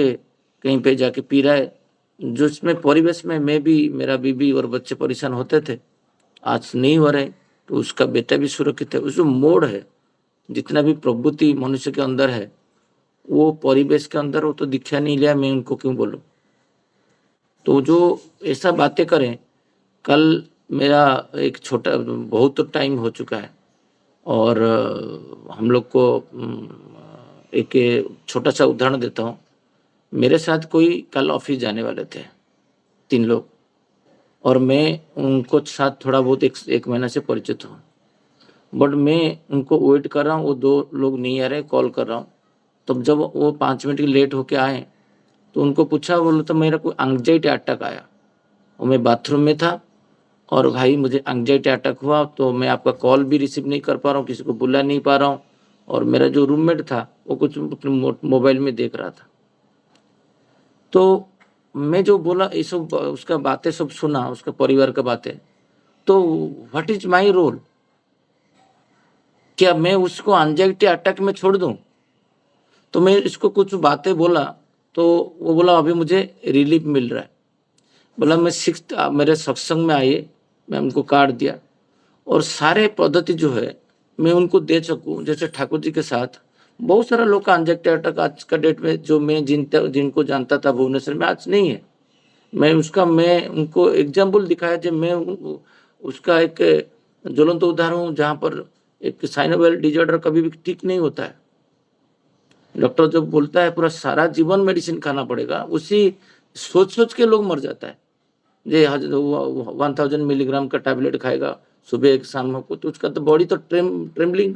कहीं पे जाके पी रहा है, जिसमें परिवेश में मैं भी, मेरा बीबी और बच्चे परेशान होते थे, आज नहीं हो रहे। तो उसका बेटा भी सुरक्षित है। उसमें मोड़ है, जितना भी प्रवृत्ति मनुष्य के अंदर है वो परिवेश के अंदर, वो तो दीक्षा नहीं लिया, मैं उनको क्यों बोलूं। तो जो ऐसा बातें करें, कल मेरा एक छोटा बहुत तो टाइम हो चुका है और हम लोग को एक छोटा सा उदाहरण देता हूँ। मेरे साथ कोई कल ऑफिस जाने वाले थे 3 लोग, और मैं उनको साथ थोड़ा बहुत एक महीना से परिचित हूँ, बट मैं उनको वेट कर रहा हूँ, वो 2 लोग नहीं आ रहे, कॉल कर रहा हूँ। तब जब वो 5 मिनट लेट होके आए तो उनको पूछा, बोलो तो मेरा कोई एंग्जाइटी अटैक आया और मैं बाथरूम में था, और भाई मुझे एंग्जाइटी अटैक हुआ, तो मैं आपका कॉल भी रिसीव नहीं कर पा रहा हूँ, किसी को बुला नहीं पा रहा हूँ, और मेरा जो रूममेट था वो कुछ मोबाइल में देख रहा था। तो मैं जो बोला ये सब, उसका बातें सब सुना, उसका परिवार का बातें, तो व्हाट इज माई रोल? क्या मैं उसको एंजाइटी अटैक में छोड़ दूं? तो मैं इसको कुछ बातें बोला तो वो बोला अभी मुझे रिलीफ मिल रहा है। बोला मैं 6th मेरे सत्संग में आइए, मैं उनको कार्ड दिया, और सारे पद्धति जो है मैं उनको दे सकूं। जैसे ठाकुर जी के साथ बहुत सारा लोग का एंजाइटी अटैक आज का डेट में, जो मैं जिनको जानता था भुवनेश्वर में, आज नहीं है। मैं उनको एग्जाम्पल दिखाया, जब मैं उसका एक ज्वलंत उदाहरण हूँ, जहाँ पर एक साइनोवियल डिजॉर्डर कभी भी ठीक नहीं होता है। डॉक्टर जब बोलता है पूरा सारा जीवन मेडिसिन खाना पड़ेगा, उसी सोच के लोग मर जाता है। जे 1000 मिलीग्राम का टैबलेट खाएगा सुबह एक शाम को, तो उसका तो बॉडी तो ट्रेम्बलिंग